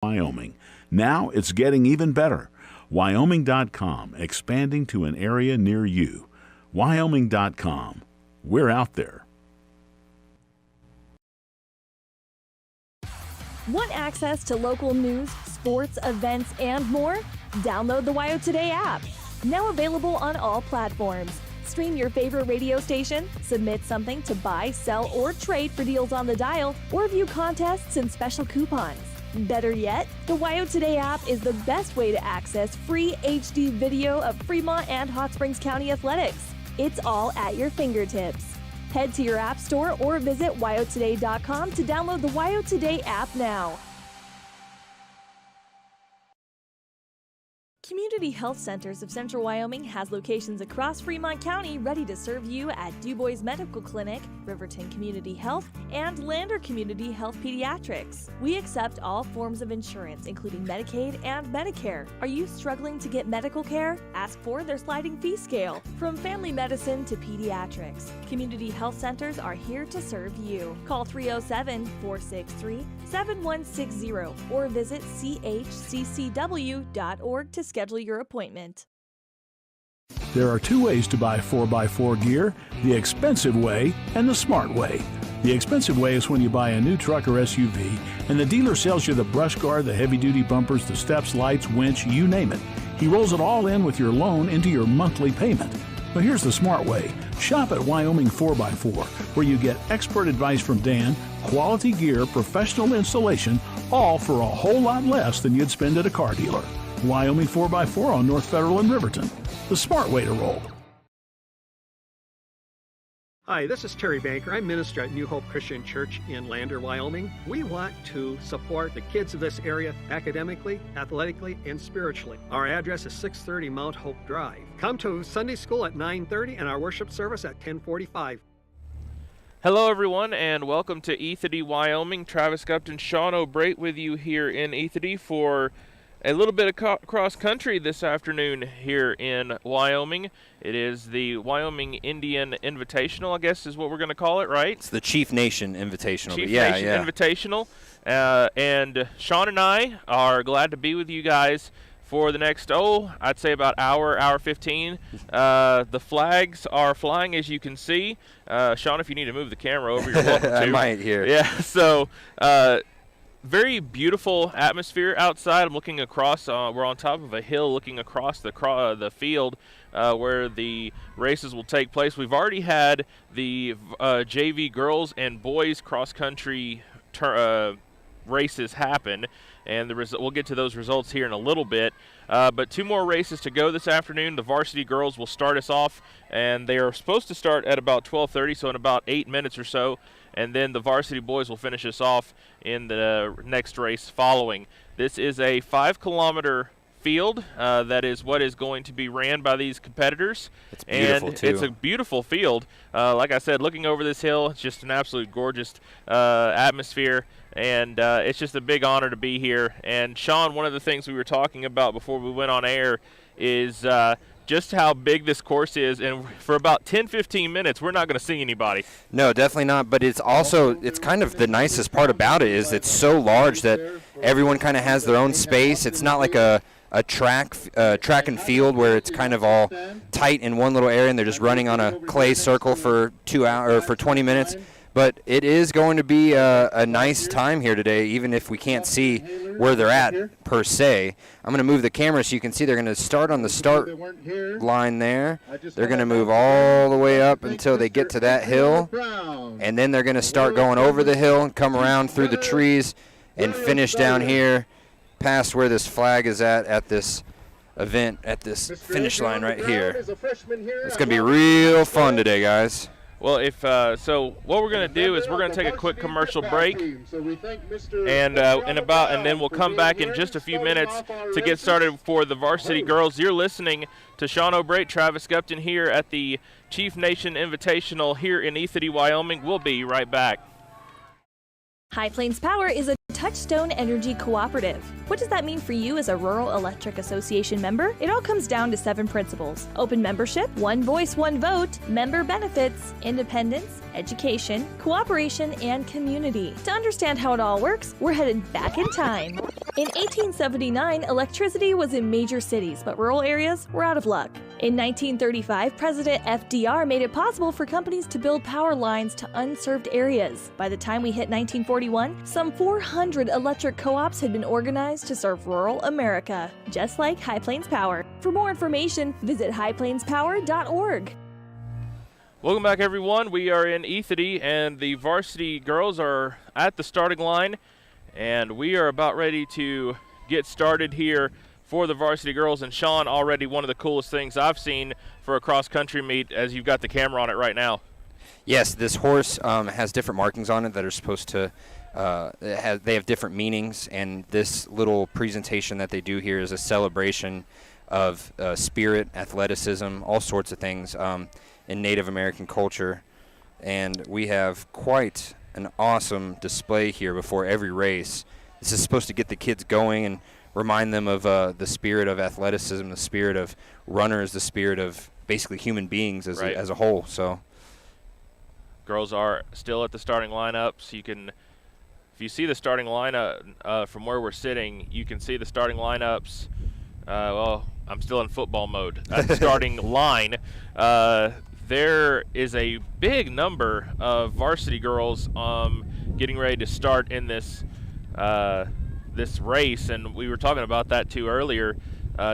Wyoming. Now it's getting even better. Wyoming.com, expanding to an area near you. Wyoming.com. We're out there. Want access to local news, sports, events, and more? Download the WYO Today app. Now available on all platforms. Stream your favorite radio station, submit something to buy, sell, or trade for deals on the dial, or view contests and special coupons. Better yet, the WYO Today app is the best way to access free HD video of Fremont and Hot Springs County athletics. It's all at your fingertips. Head to your app store or visit wyotoday.com to download the WYO Today app now. Community Health Centers of Central Wyoming has locations across Fremont County ready to serve you at Du Bois Medical Clinic, Riverton Community Health, and Lander Community Health Pediatrics. We accept all forms of insurance, including Medicaid and Medicare. Are you struggling to get medical care? Ask for their sliding fee scale. From family medicine to pediatrics, Community Health Centers are here to serve you. Call 307-463-7160 or visit chccw.org to schedule your appointment. There are two ways to buy 4x4 gear, the expensive way and the smart way. The expensive way is when you buy a new truck or SUV and the dealer sells you the brush guard, the heavy-duty bumpers, the steps, lights, winch, you name it. He rolls it all in with your loan into your monthly payment. But here's the smart way. Shop at Wyoming 4x4, where you get expert advice from Dan, quality gear, professional installation, all for a whole lot less than you'd spend at a car dealer. Wyoming 4x4 on North Federal in Riverton. The smart way to roll. Hi, this is Terry Banker. I'm minister at New Hope Christian Church in Lander, Wyoming. We want to support the kids of this area academically, athletically, and spiritually. Our address is 630 Mount Hope Drive. Come to Sunday school at 9:30 and our worship service at 10:45. Hello, everyone, and welcome to Ethity, Wyoming. Travis Gupton, Sean O'Brate with you here in Ethity for a little bit of cross country this afternoon here in Wyoming. It is the Wyoming Indian Invitational, I guess is what we're going to call it, right? It's the Chief Nation Invitational. Chief Nation Invitational. And Sean and I are glad to be with you guys for the next, I'd say about hour 15. The flags are flying, as you can see. Sean, if you need to move the camera over, you're welcome to. I might here. Yeah, so very beautiful atmosphere outside. I'm looking across. We're on top of a hill looking across the field where the races will take place. We've already had the JV girls and boys cross-country races happen, and we'll get to those results here in a little bit. But two more races to go this afternoon. The varsity girls will start us off, and they are supposed to start at about 12:30, so in about 8 minutes or so. And then the varsity boys will finish us off in the next race following. This is a 5-kilometer field. That is what is going to be ran by these competitors. It's beautiful, too. It's a beautiful field. Like I said, looking over this hill, it's just an absolute gorgeous atmosphere. And it's just a big honor to be here. And, Sean, one of the things we were talking about before we went on air is just how big this course is, and for about 10-15 minutes we're not going to see anybody. No, definitely not, but it's kind of the nicest part about it is it's so large that everyone kind of has their own space. It's not like a track and field where it's kind of all tight in one little area and they're just running on a clay circle for 2 hours or for 20 minutes. But it is going to be a nice time here today, even if we can't see where they're at per se. I'm going to move the camera so you can see they're going to start on the start line there. They're going to move all the way up until they get to that hill. And then they're going to start going over the hill and come around through the trees and finish down here past where this flag is at this event, at this finish line right here. It's going to be real fun today, guys. Well, so what we're going to do is we're going to take a quick commercial break, and then we'll come back in just a few minutes to get started for the varsity girls. You're listening to Sean O'Brate, Travis Gupton here at the Chief Nation Invitational here in Ethity, Wyoming. We'll be right back. High Plains Power is a Touchstone Energy Cooperative. What does that mean for you as a Rural Electric Association member? It all comes down to 7 principles: open membership, one voice, one vote, member benefits, independence, education, cooperation, and community. To understand how it all works, we're headed back in time. In 1879, electricity was in major cities, but rural areas were out of luck. In 1935, President FDR made it possible for companies to build power lines to unserved areas. By the time we hit 1941, some 400 electric co-ops had been organized to serve rural America, just like High Plains Power. For more information, visit highplainspower.org. Welcome back, everyone. We are in Ethity, and the varsity girls are at the starting line, and we are about ready to get started here for the varsity girls. And Sean, already one of the coolest things I've seen for a cross-country meet, as you've got the camera on it right now. Yes, this horse has different markings on it that are supposed to they have different meanings, and this little presentation that they do here is a celebration of spirit, athleticism, all sorts of things in Native American culture. And we have quite an awesome display here before every race. This is supposed to get the kids going and remind them of the spirit of athleticism, the spirit of runners, the spirit of basically human beings as a whole. So girls are still at the starting lineup, so you can, if you see the starting lineup from where we're sitting, you can see the starting lineups. Well, I'm still in football mode. At the starting line, there is a big number of varsity girls getting ready to start in this this race, and we were talking about that too earlier.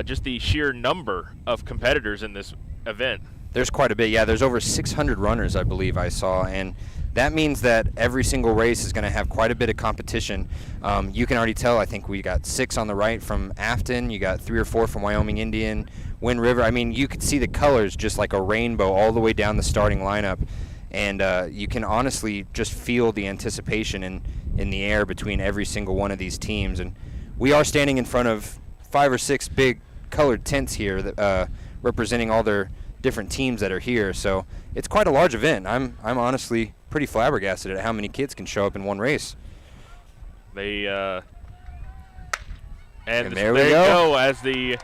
Just the sheer number of competitors in this event. There's quite a bit. Yeah, there's over 600 runners, I believe I saw, and that means that every single race is going to have quite a bit of competition. You can already tell, I think we got 6 on the right from Afton. You got 3 or 4 from Wyoming Indian, Wind River. I mean, you could see the colors just like a rainbow all the way down the starting lineup. And you can honestly just feel the anticipation in the air between every single one of these teams. And we are standing in front of 5 or 6 big colored tents here that representing all their different teams that are here. So it's quite a large event. I'm honestly pretty flabbergasted at how many kids can show up in one race. They and there we go as the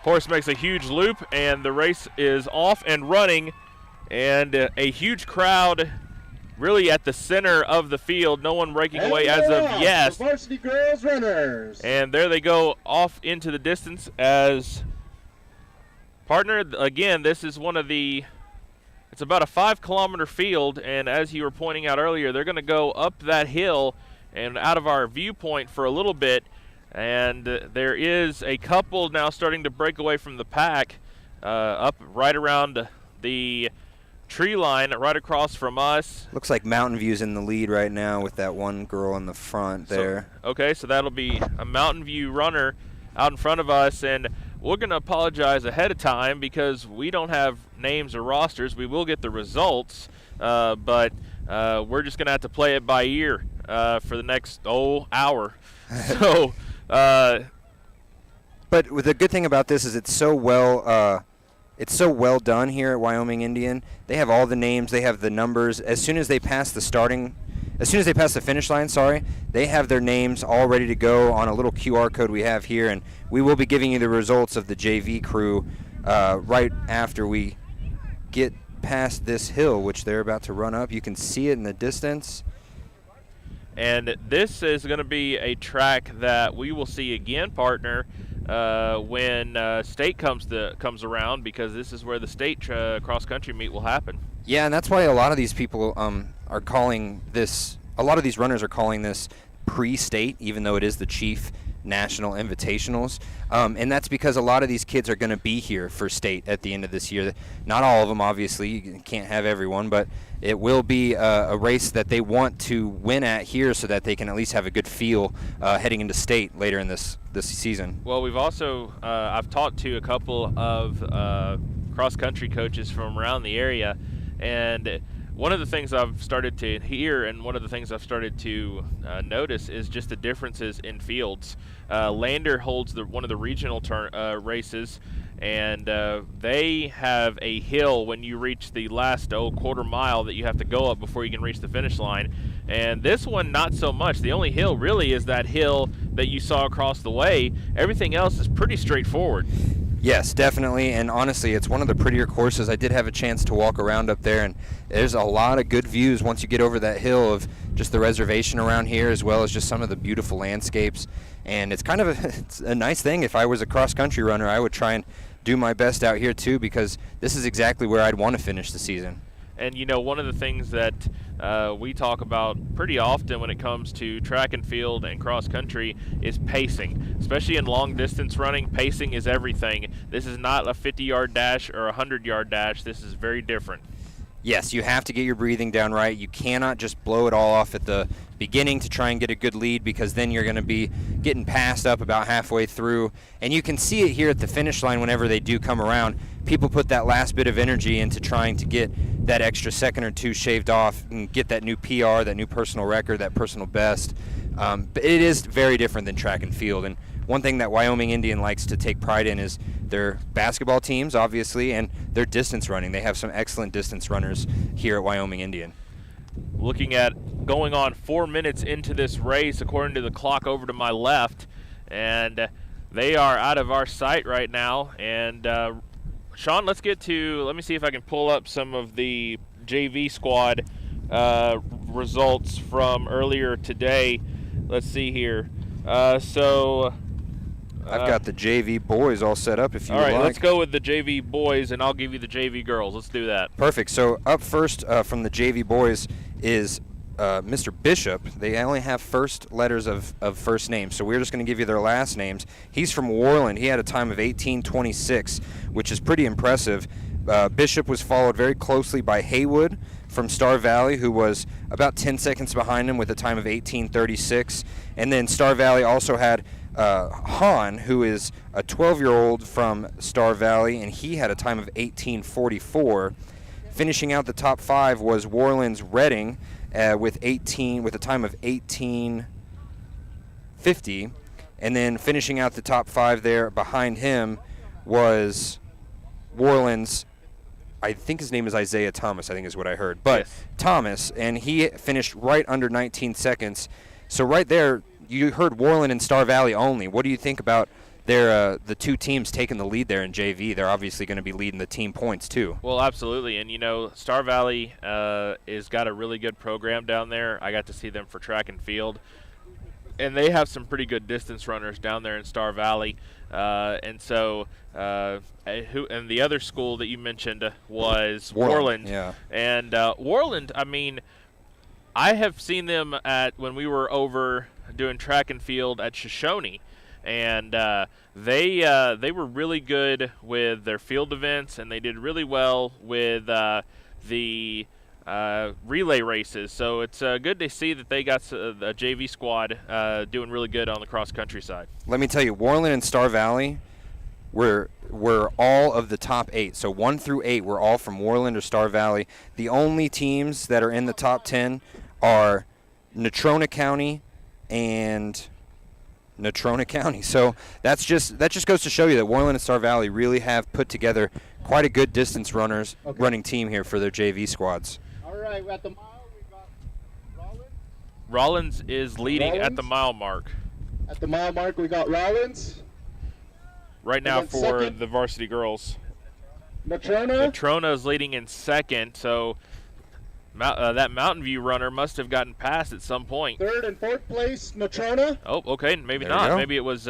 horse makes a huge loop, and the race is off and running, and a huge crowd really at the center of the field. No one breaking away as of yet. Varsity girls runners. And there they go off into the distance as partner. Again, this is one of the, it's about a 5-kilometer field, and as you were pointing out earlier, they're going to go up that hill and out of our viewpoint for a little bit, and there is a couple now starting to break away from the pack up right around the tree line right across from us. Looks like Mountain View's in the lead right now with that one girl in the front there. So that'll be a Mountain View runner out in front of us, and we're going to apologize ahead of time because we don't have names or rosters. We will get the results, but we're just going to have to play it by ear for the next hour. So, but the good thing about this is it's so well done here at Wyoming Indian. They have all the names, they have the numbers. As soon as they pass the finish line, they have their names all ready to go on a little QR code we have here, and we will be giving you the results of the JV crew right after we get past this hill, which they're about to run up. You can see it in the distance. And this is going to be a track that we will see again, partner, when state comes around, because this is where the state cross-country meet will happen. Yeah, and that's why a lot of these people are calling this, a lot of these runners are calling this pre-state, even though it is the Chief National Invitationals. And that's because a lot of these kids are going to be here for state at the end of this year. Not all of them, obviously. You can't have everyone, but it will be a race that they want to win at here so that they can at least have a good feel heading into state later in this season. Well, we've also, I've talked to a couple of cross-country coaches from around the area, and one of the things I've started to hear and one of the things I've started to notice is just the differences in fields. Lander holds one of the regional races, and they have a hill when you reach the last quarter mile that you have to go up before you can reach the finish line. And this one, not so much. The only hill really is that hill that you saw across the way. Everything else is pretty straightforward. Yes, definitely, and honestly, it's one of the prettier courses. I did have a chance to walk around up there, and there's a lot of good views once you get over that hill of just the reservation around here, as well as just some of the beautiful landscapes. And it's kind of it's a nice thing. If I was a cross-country runner, I would try and do my best out here too, because this is exactly where I'd want to finish the season. And, you know, one of the things that we talk about pretty often when it comes to track and field and cross country is pacing. Especially in long distance running, pacing is everything. This is not a 50-yard dash or a 100-yard dash. This is very different. Yes, you have to get your breathing down right. You cannot just blow it all off at the beginning to try and get a good lead, because then you're going to be getting passed up about halfway through. And you can see it here at the finish line whenever they do come around. People put that last bit of energy into trying to get that extra second or two shaved off and get that new PR, that new personal record, that personal best. But it is very different than track and field. And one thing that Wyoming Indian likes to take pride in is their basketball teams, obviously, and their distance running. They have some excellent distance runners here at Wyoming Indian. Looking at going on 4 minutes into this race, according to the clock over to my left, and they are out of our sight right now. And Sean, let me see if I can pull up some of the JV squad results from earlier today. Let's see here. I've got the JV boys all set up if you would like. All right, let's go with the JV boys, and I'll give you the JV girls. Let's do that. Perfect. So up first from the JV boys is Mr. Bishop. They only have first letters of first names, so we're just going to give you their last names. He's from Worland. He had a time of 18:26, which is pretty impressive. Bishop was followed very closely by Haywood from Star Valley, who was about 10 seconds behind him with a time of 18:36. And then Star Valley also had Hahn, who is a 12-year-old from Star Valley, and he had a time of 18:44. Finishing out the top five was Worland's Redding with a time of 18:50, and then finishing out the top five there behind him was Worland's, I think his name is Isaiah Thomas, I think is what I heard, but yes. Thomas, and he finished right under 19 seconds. So right there, you heard Worland and Star Valley only. What do you think about the two teams taking the lead there in JV? They're obviously going to be leading the team points too. Well, absolutely. And, you know, Star Valley has got a really good program down there. I got to see them for track and field. And they have some pretty good distance runners down there in Star Valley. And the other school that you mentioned was Worland. Yeah. And Worland, I mean, I have seen them when we were over doing track and field at Shoshone. And they were really good with their field events, and they did really well with the relay races. So it's good to see that they got a JV squad doing really good on the cross-country side. Let me tell you, Worland and Star Valley were all of the top 8. So 1 through 8 were all from Worland or Star Valley. The only teams that are in the top 10 are Natrona County and Natrona County. So that just goes to show you that Worland and Star Valley really have put together quite a good distance running team here for their JV squads. All right, at the mile we got Rollins. Rollins is leading at the mile mark. At the mile mark we got Rollins. Right now then for second, the varsity girls. Natrona. Natrona is leading in second, so that Mountain View runner must have gotten past at some point. Third and fourth place, Natrona. Oh, okay, maybe There you not. go. Maybe it was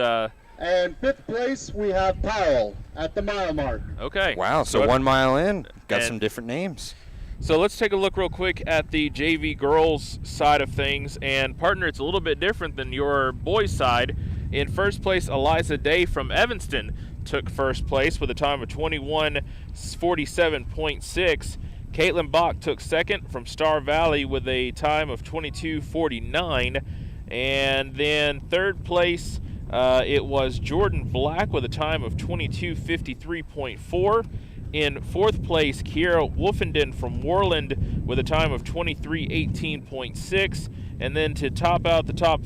And fifth place we have Powell at the mile mark. okay. Wow, so 1 mile in, got and- some different names. So let's take a look real quick at the JV girls side of things. And partner, it's a little bit different than your boys side. In first place, Eliza Day from Evanston took first place with a time of 21:47.6. Caitlin Bach took second from Star Valley with a time of 22:49. And then third place, it was Jordan Black with a time of 22:53.4. In fourth place, Kiera Wolfenden from Worland with a time of 23:18.6. And then to top out the top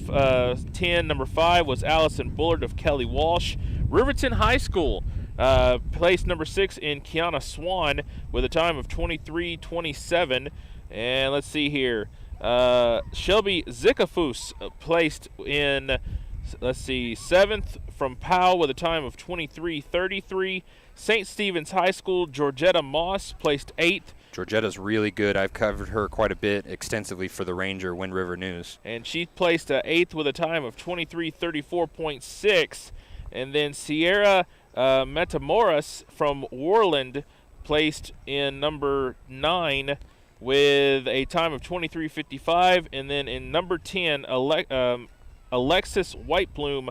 10, number 5 was Allison Bullard of Kelly Walsh. Riverton High School placed number 6 in Kiana Swan with a time of 23:27. And let's see here. Shelby Zikafus placed in, let's see, 7th from Powell with a time of 23:33. St. Stephen's High School, Georgetta Moss placed 8th. Georgetta's really good. I've covered her quite a bit extensively for the Ranger Wind River News. And she placed 8th with a time of 23:34.6. And then Sierra Matamoros from Worland placed in number 9 with a time of 23:55. And then in number 10, Alexis Whiteplume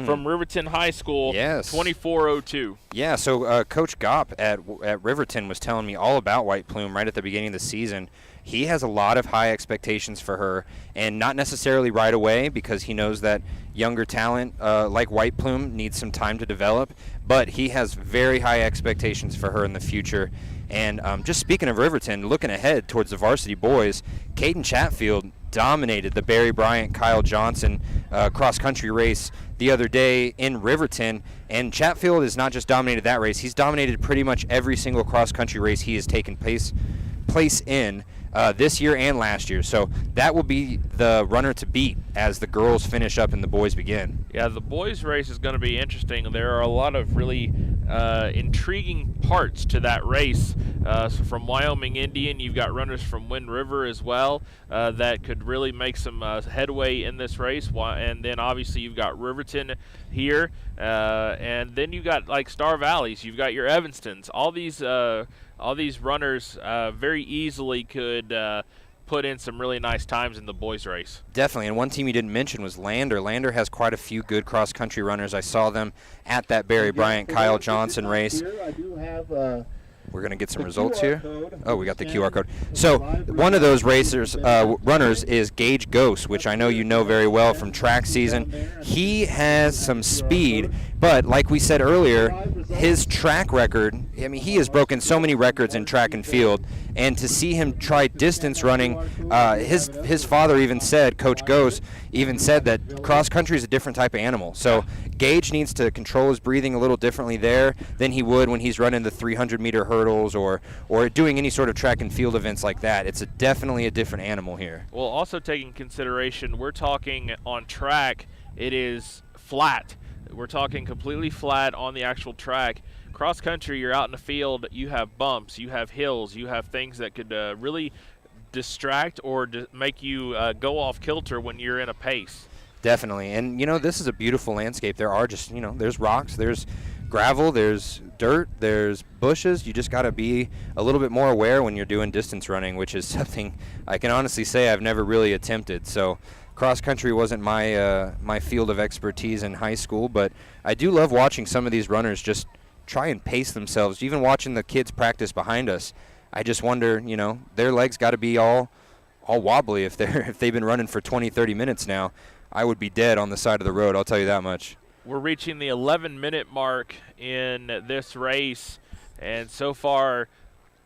from Riverton High School, yes. 24:02. Yeah, so Coach Gopp at Riverton was telling me all about White Plume right at the beginning of the season. He has a lot of high expectations for her, and not necessarily right away because he knows that younger talent like White Plume needs some time to develop, but he has very high expectations for her in the future. And just speaking of Riverton, looking ahead towards the varsity boys, Caden Chatfield dominated the Barry Bryant Kyle Johnson cross-country race the other day in Riverton, and Chatfield has not just dominated that race, he's dominated pretty much every single cross-country race he has taken place in this year and last year. So that will be the runner to beat as the girls finish up and the boys begin. Yeah, the boys race is going to be interesting. There are a lot of really intriguing parts to that race. So from Wyoming Indian, you've got runners from Wind River as well that could really make some headway in this race. And then obviously you've got Riverton here, and then you've got like Star Valleys. You've got your Evanstons. All these runners very easily could put in some really nice times in the boys race. Definitely, and one team you didn't mention was Lander. Lander has quite a few good cross-country runners. I saw them at that Barry Bryant Kyle Johnson race. I do have We're going to get some results here. Oh, we got the QR code. So one of those runners is Gage Ghost, which I know you know very well from track season. He has some speed, but like we said earlier, his track record, I mean, he has broken so many records in track and field, and to see him try distance running, his father even said, Coach Ghost even said that cross country is a different type of animal. So Gage needs to control his breathing a little differently there than he would when he's running the 300-meter hurdles or doing any sort of track and field events like that. It's definitely a different animal here. Well, also taking consideration, we're talking on track, it is flat. We're talking completely flat on the actual track. Cross country, you're out in the field, you have bumps, you have hills, you have things that could really distract or make you go off kilter when you're in a pace. Definitely. And, you know, this is a beautiful landscape. There are just, you know, there's rocks, there's gravel, there's dirt, there's bushes. You just got to be a little bit more aware when you're doing distance running, which is something I can honestly say I've never really attempted. So cross country wasn't my field of expertise in high school, but I do love watching some of these runners just try and pace themselves. Even watching the kids practice behind us, I just wonder, you know, their legs got to be all wobbly if they've been running for 20-30 minutes now. I would be dead on the side of the road, I'll tell you that much. We're reaching the 11-minute mark in this race, and so far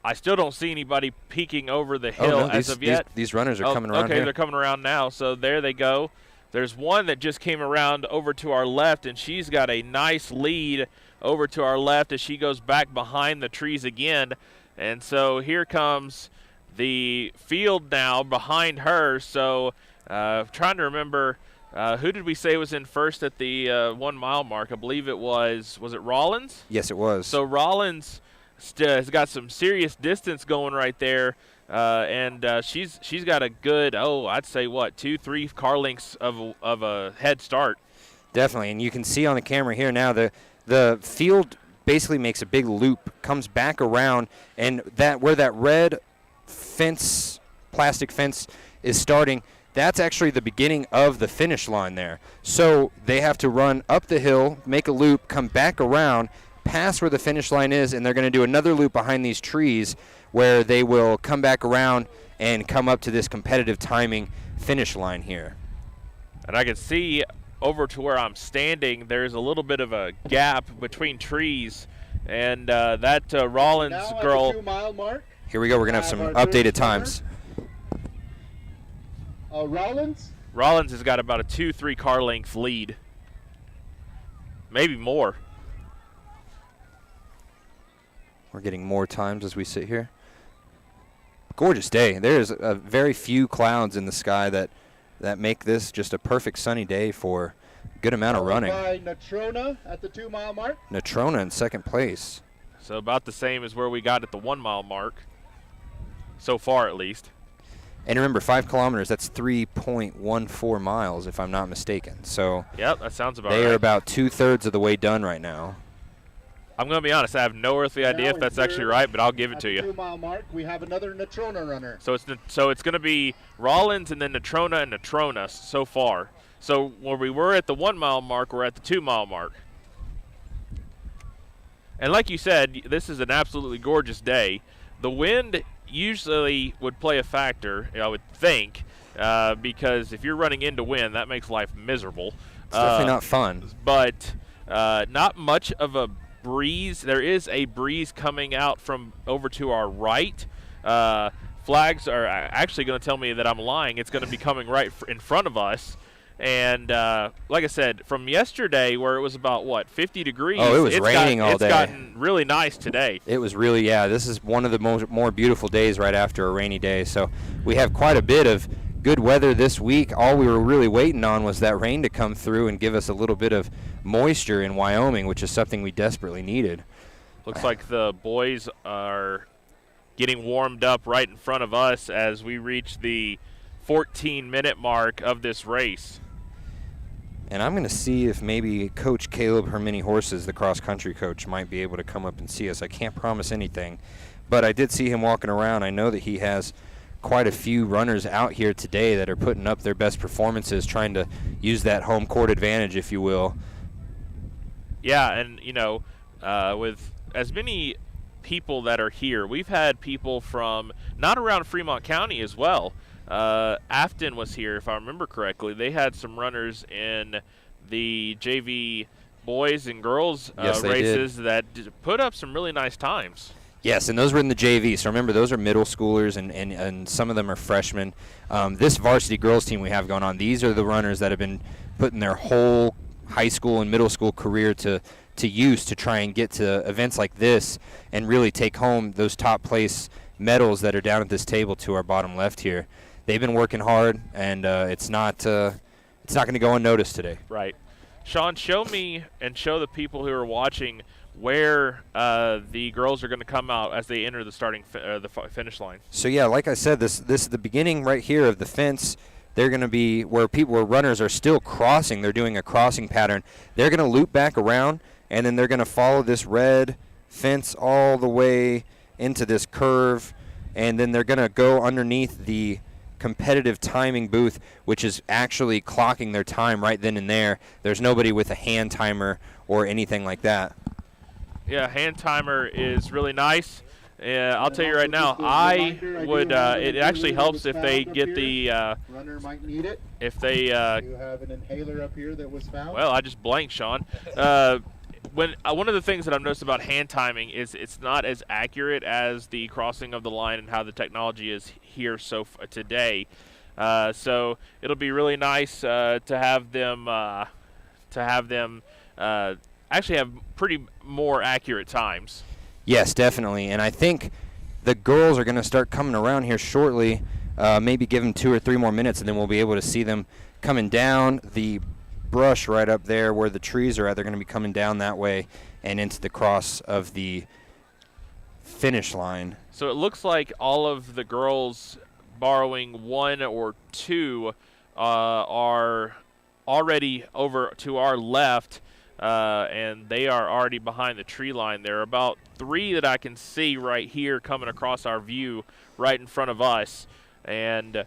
I still don't see anybody peeking over the hill as of yet. These runners are coming around here. They're coming around now, so there they go. There's one that just came around over to our left, and she's got a nice lead over to our left as she goes back behind the trees again. And so here comes the field now behind her. So trying to remember, who did we say was in first at the 1 mile mark? I believe it was it Rollins? Yes, it was. So Rollins has got some serious distance going right there. And she's got a good, I'd say 2-3 car lengths of a head start. Definitely, and you can see on the camera here now the field basically makes a big loop, comes back around, and where that red fence, plastic fence is starting, that's actually the beginning of the finish line there. So they have to run up the hill, make a loop, come back around, pass where the finish line is, and they're going to do another loop behind these trees where they will come back around and come up to this competitive timing finish line here. And I can see over to where I'm standing, there's a little bit of a gap between trees, and that Rollins now girl. At the 2 mile mark, here we go. We're going to have some updated times. Rollins has got about a 2-3 car length lead, maybe more. We're getting more times as we sit here. gorgeous day. There's a very few clouds in the sky that make this just a perfect sunny day for a good amount of running. By Natrona at the 2-mile mark. Natrona in second place. So about the same as where we got at the 1 mile mark, so far at least. And remember, 5 kilometers, that's 3.14 miles, if I'm not mistaken. So yep, that sounds about right. They are about 2/3 of the way done right now. I'm going to be honest, I have no earthly idea if that's actually right, but I'll give it to you. At the 2-mile mark, we have another Natrona runner. So it's going to be Rollins and then Natrona and Natrona so far. So where we were at the 1 mile mark, we're at the 2 mile mark. And like you said, this is an absolutely gorgeous day. The wind usually would play a factor, I would think, because if you're running into wind, that makes life miserable. It's definitely not fun. But not much of a breeze. There is a breeze coming out from over to our right. Flags are actually going to tell me that I'm lying. It's going to be coming right in front of us. And like I said, from yesterday where it was about, 50 degrees. Oh, it was raining all day. It's gotten really nice today. It was really, this is one of the more beautiful days right after a rainy day. So we have quite a bit of good weather this week. All we were really waiting on was that rain to come through and give us a little bit of moisture in Wyoming, which is something we desperately needed. Looks like the boys are getting warmed up right in front of us as we reach the 14-minute mark of this race. And I'm going to see if maybe Coach Caleb Hermini Horses, the cross-country coach, might be able to come up and see us. I can't promise anything, but I did see him walking around. I know that he has quite a few runners out here today that are putting up their best performances, trying to use that home court advantage, if you will. Yeah, and, with as many people that are here, we've had people from not around Fremont County as well. Afton was here, if I remember correctly. They had some runners in the JV boys and girls races that put up some really nice times. Yes, and those were in the JV. So remember, those are middle schoolers, and some of them are freshmen. This varsity girls team we have going on, these are the runners that have been putting their whole high school and middle school career to use to try and get to events like this and really take home those top place medals that are down at this table to our bottom left here. They've been working hard, and it's not going to go unnoticed today. Right. Sean, show me and show the people who are watching where the girls are going to come out as they enter the finish line. So yeah, like I said, this is the beginning right here of the fence. They're going to be where runners are still crossing. They're doing a crossing pattern. They're going to loop back around, and then they're going to follow this red fence all the way into this curve, and then they're going to go underneath the competitive timing booth, which is actually clocking their time right then and there. There's nobody with a hand timer or anything like that. Yeah, hand timer is really nice. I'll tell you right now, I would. It actually helps if they get the. Runner might need it. If they. You have an inhaler up here that was found. Well, I just blanked, Sean. One of the things that I've noticed about hand timing is it's not as accurate as the crossing of the line and how the technology is here today. So it'll be really nice to have them actually have pretty more accurate times. Yes, definitely. And I think the girls are going to start coming around here shortly, maybe give them 2 or 3 more minutes, and then we'll be able to see them coming down the brush right up there where the trees are at. They're going to be coming down that way and into the cross of the finish line. So it looks like all of the girls borrowing 1 or 2 are already over to our left, and they are already behind the tree line. There are about 3 that I can see right here coming across our view right in front of us, and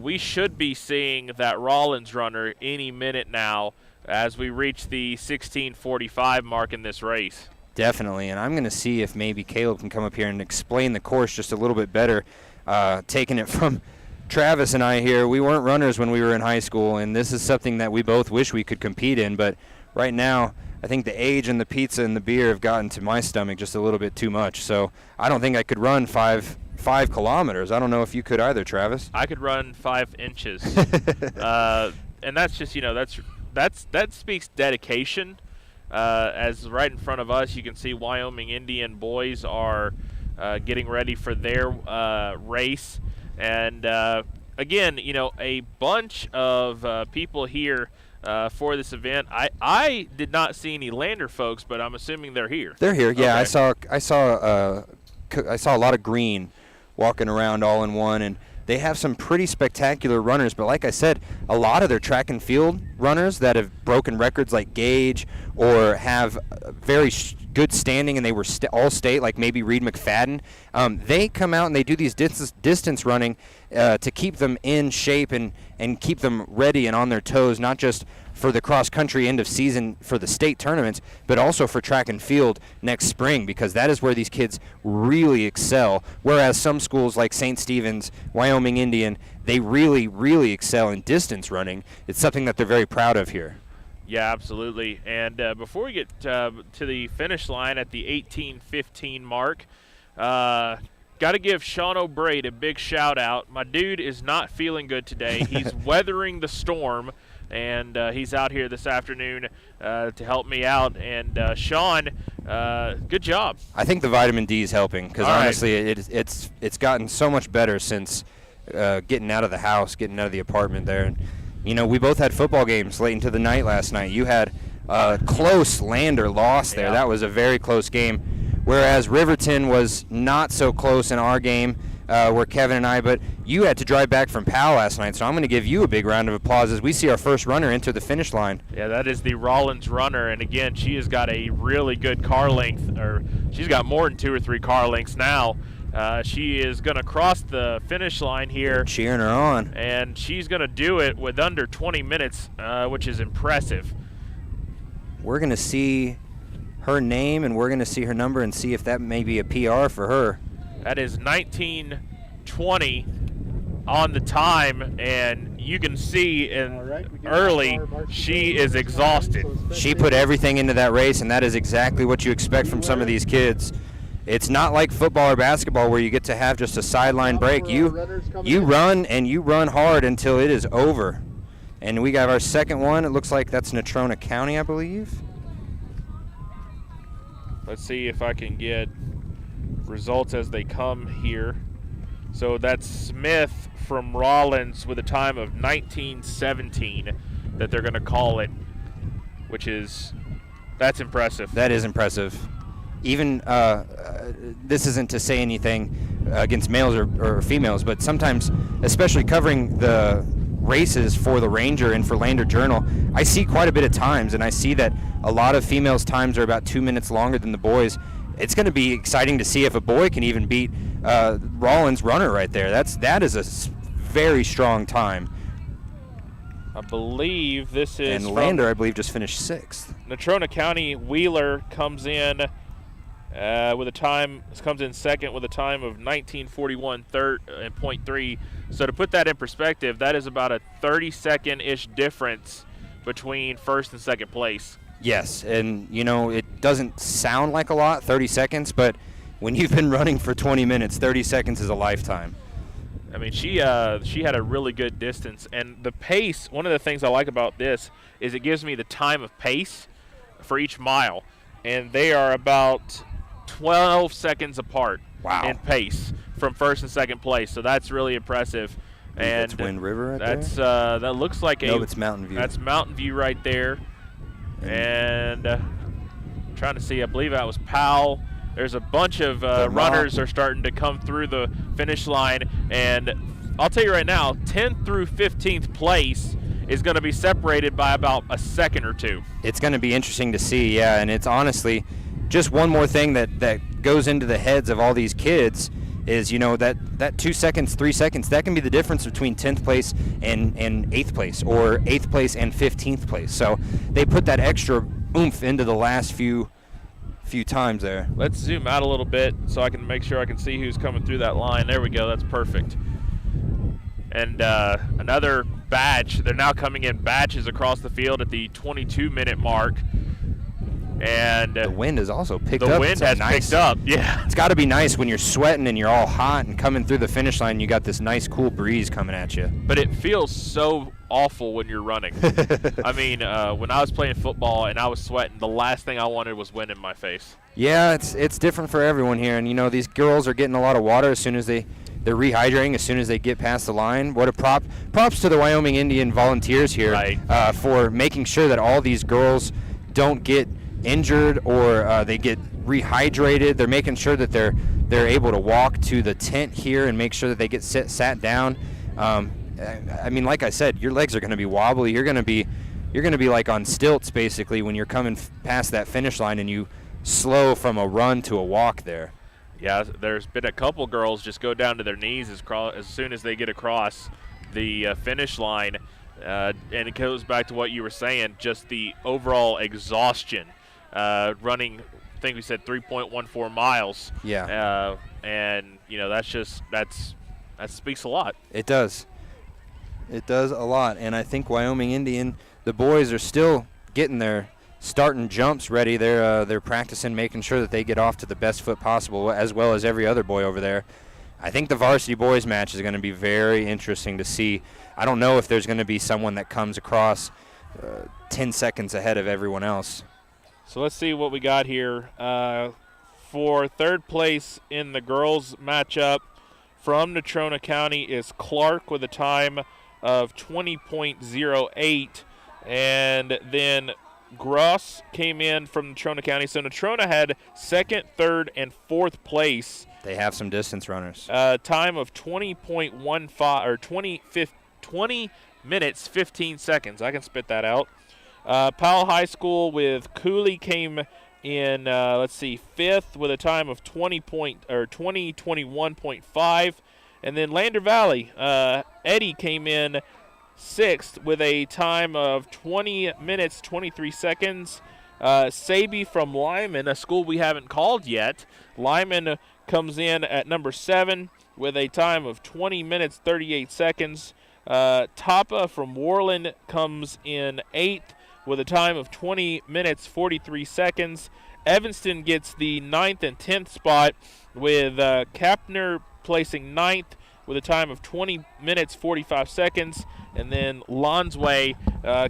we should be seeing that Rollins runner any minute now as we reach the 16:45 mark in this race. Definitely, and I'm going to see if maybe Caleb can come up here and explain the course just a little bit better. Taking it from Travis and I here, we weren't runners when we were in high school, and this is something that we both wish we could compete in, but right now I think the age and the pizza and the beer have gotten to my stomach just a little bit too much, so I don't think I could run 5 kilometers. I don't know if you could either, Travis. I could run 5 inches. And that's just, that speaks dedication. As right in front of us, you can see Wyoming Indian boys are getting ready for their race. And again, a bunch of people here for this event. I did not see any Lander folks, but I'm assuming they're here. They're here. Yeah, Okay. I saw a lot of green walking around all in one, and they have some pretty spectacular runners. But like I said, a lot of their track and field runners that have broken records like Gage or have very good standing, and they were all state, like maybe Reed McFadden. They come out and they do these distance running to keep them in shape and keep them ready and on their toes, not just for the cross-country end of season for the state tournaments, but also for track and field next spring, because that is where these kids really excel, whereas some schools like St. Stephen's, Wyoming Indian, they really, really excel in distance running. It's something that they're very proud of here. Yeah, absolutely. And before we get to the finish line at the 18:15 mark, got to give Sean O'Braid a big shout-out. My dude is not feeling good today. He's weathering the storm, and he's out here this afternoon to help me out. And Sean, good job. I think the vitamin D is helping, because All honestly, it's gotten so much better since getting out of the house, getting out of the apartment there. And we both had football games late into the night last night. You had a close Lander loss there. Yeah. That was a very close game, whereas Riverton was not so close in our game, where Kevin and I, but you had to drive back from Powell last night, so I'm going to give you a big round of applause as we see our first runner enter the finish line. Yeah, that is the Rollins runner, and again, she has got a really good car length, or she's got more than 2 or 3 car lengths now. She is going to cross the finish line here. They're cheering her on. And she's going to do it with under 20 minutes, which is impressive. We're going to see her name, and we're going to see her number and see if that may be a PR for her. That is 19:20 on the time, and you can see early she is exhausted. She put everything into that race, and that is exactly what you expect from some of these kids. It's not like football or basketball where you get to have just a sideline break. You run, and you run hard until it is over. And we got our second one. It looks like that's Natrona County, I believe. Let's see if I can get results as they come here. So that's Smith from Rollins with a time of 19:17 that they're going to call it, that's impressive. That is impressive. Even this isn't to say anything against males or females, but sometimes, especially covering the races for the Ranger and for Lander Journal, I see quite a bit of times, and I see that a lot of females' times are about 2 minutes longer than the boys. It's going to be exciting to see if a boy can even beat Rollins' runner right there. That is a very strong time. I believe this is And Lander, I believe, just finished 6th. Natrona County. Wheeler comes in comes in second with a time of 19:41.3. So to put that in perspective, that is about a 30-second-ish difference between first and second place. Yes, and it doesn't sound like a lot, 30 seconds, but when you've been running for 20 minutes, 30 seconds is a lifetime. I mean, she had a really good distance, and the pace. One of the things I like about this is it gives me the time of pace for each mile, and they are about 12 seconds apart in pace from first and second place. So that's really impressive. And that's Wind River right that's there? that looks like it's Mountain View. That's Mountain View right there. And trying to see, I believe that was Powell. There's a bunch of runners are starting to come through the finish line, and I'll tell you right now, 10th through 15th place is going to be separated by about a second or two. It's going to be interesting to see, yeah, and it's honestly just one more thing that goes into the heads of all these kids is, that 2 seconds, 3 seconds, that can be the difference between 10th place and 8th place, or 8th place and 15th place. So they put that extra oomph into the last few times there. Let's zoom out a little bit so I can make sure I can see who's coming through that line. There we go. That's perfect. And another batch. They're now coming in batches across the field at the 22-minute mark. And the wind has also picked up. The wind has picked up, yeah. It's got to be nice when you're sweating and you're all hot and coming through the finish line. You got this nice, cool breeze coming at you. But it feels so awful when you're running. I mean, when I was playing football and I was sweating, the last thing I wanted was wind in my face. Yeah, it's different for everyone here, and these girls are getting a lot of water as soon as they're rehydrating as soon as they get past the line. What a props to the Wyoming Indian volunteers here for making sure that all these girls don't get injured or they get rehydrated. They're making sure that they're able to walk to the tent here and make sure that they get sat down. I mean, like I said, your legs are going to be wobbly. You're going to be like on stilts basically when you're coming past that finish line and you slow from a run to a walk there. Yeah, there's been a couple girls just go down to their knees as soon as they get across the finish line, and it goes back to what you were saying, just the overall exhaustion, running. I think we said 3.14 miles. Yeah. And that speaks a lot. It does. It does a lot, and I think Wyoming Indian, the boys are still getting their starting jumps ready. They're practicing, making sure that they get off to the best foot possible, as well as every other boy over there. I think the varsity boys match is going to be very interesting to see. I don't know if there's going to be someone that comes across 10 seconds ahead of everyone else. So let's see what we got here. For third place in the girls matchup from Natrona County is Clark with a time of 20.08, and then Gross came in from Natrona County. So Natrona had second, third, and fourth place. They have some distance runners. Time of 20.15 or 20 minutes, 15 seconds. I can spit that out. Powell High School with Cooley came in, fifth with a time of 20:21.5. And then Lander Valley, Eddie came in sixth with a time of 20 minutes, 23 seconds. Saby from Lyman, a school we haven't called yet. Lyman comes in at number 7 with a time of 20 minutes, 38 seconds. Tapa from Worland comes in 8th with a time of 20 minutes, 43 seconds. Evanston gets the 9th and 10th spot with Kapner placing 9th with a time of 20 minutes, 45 seconds. And then Lonsway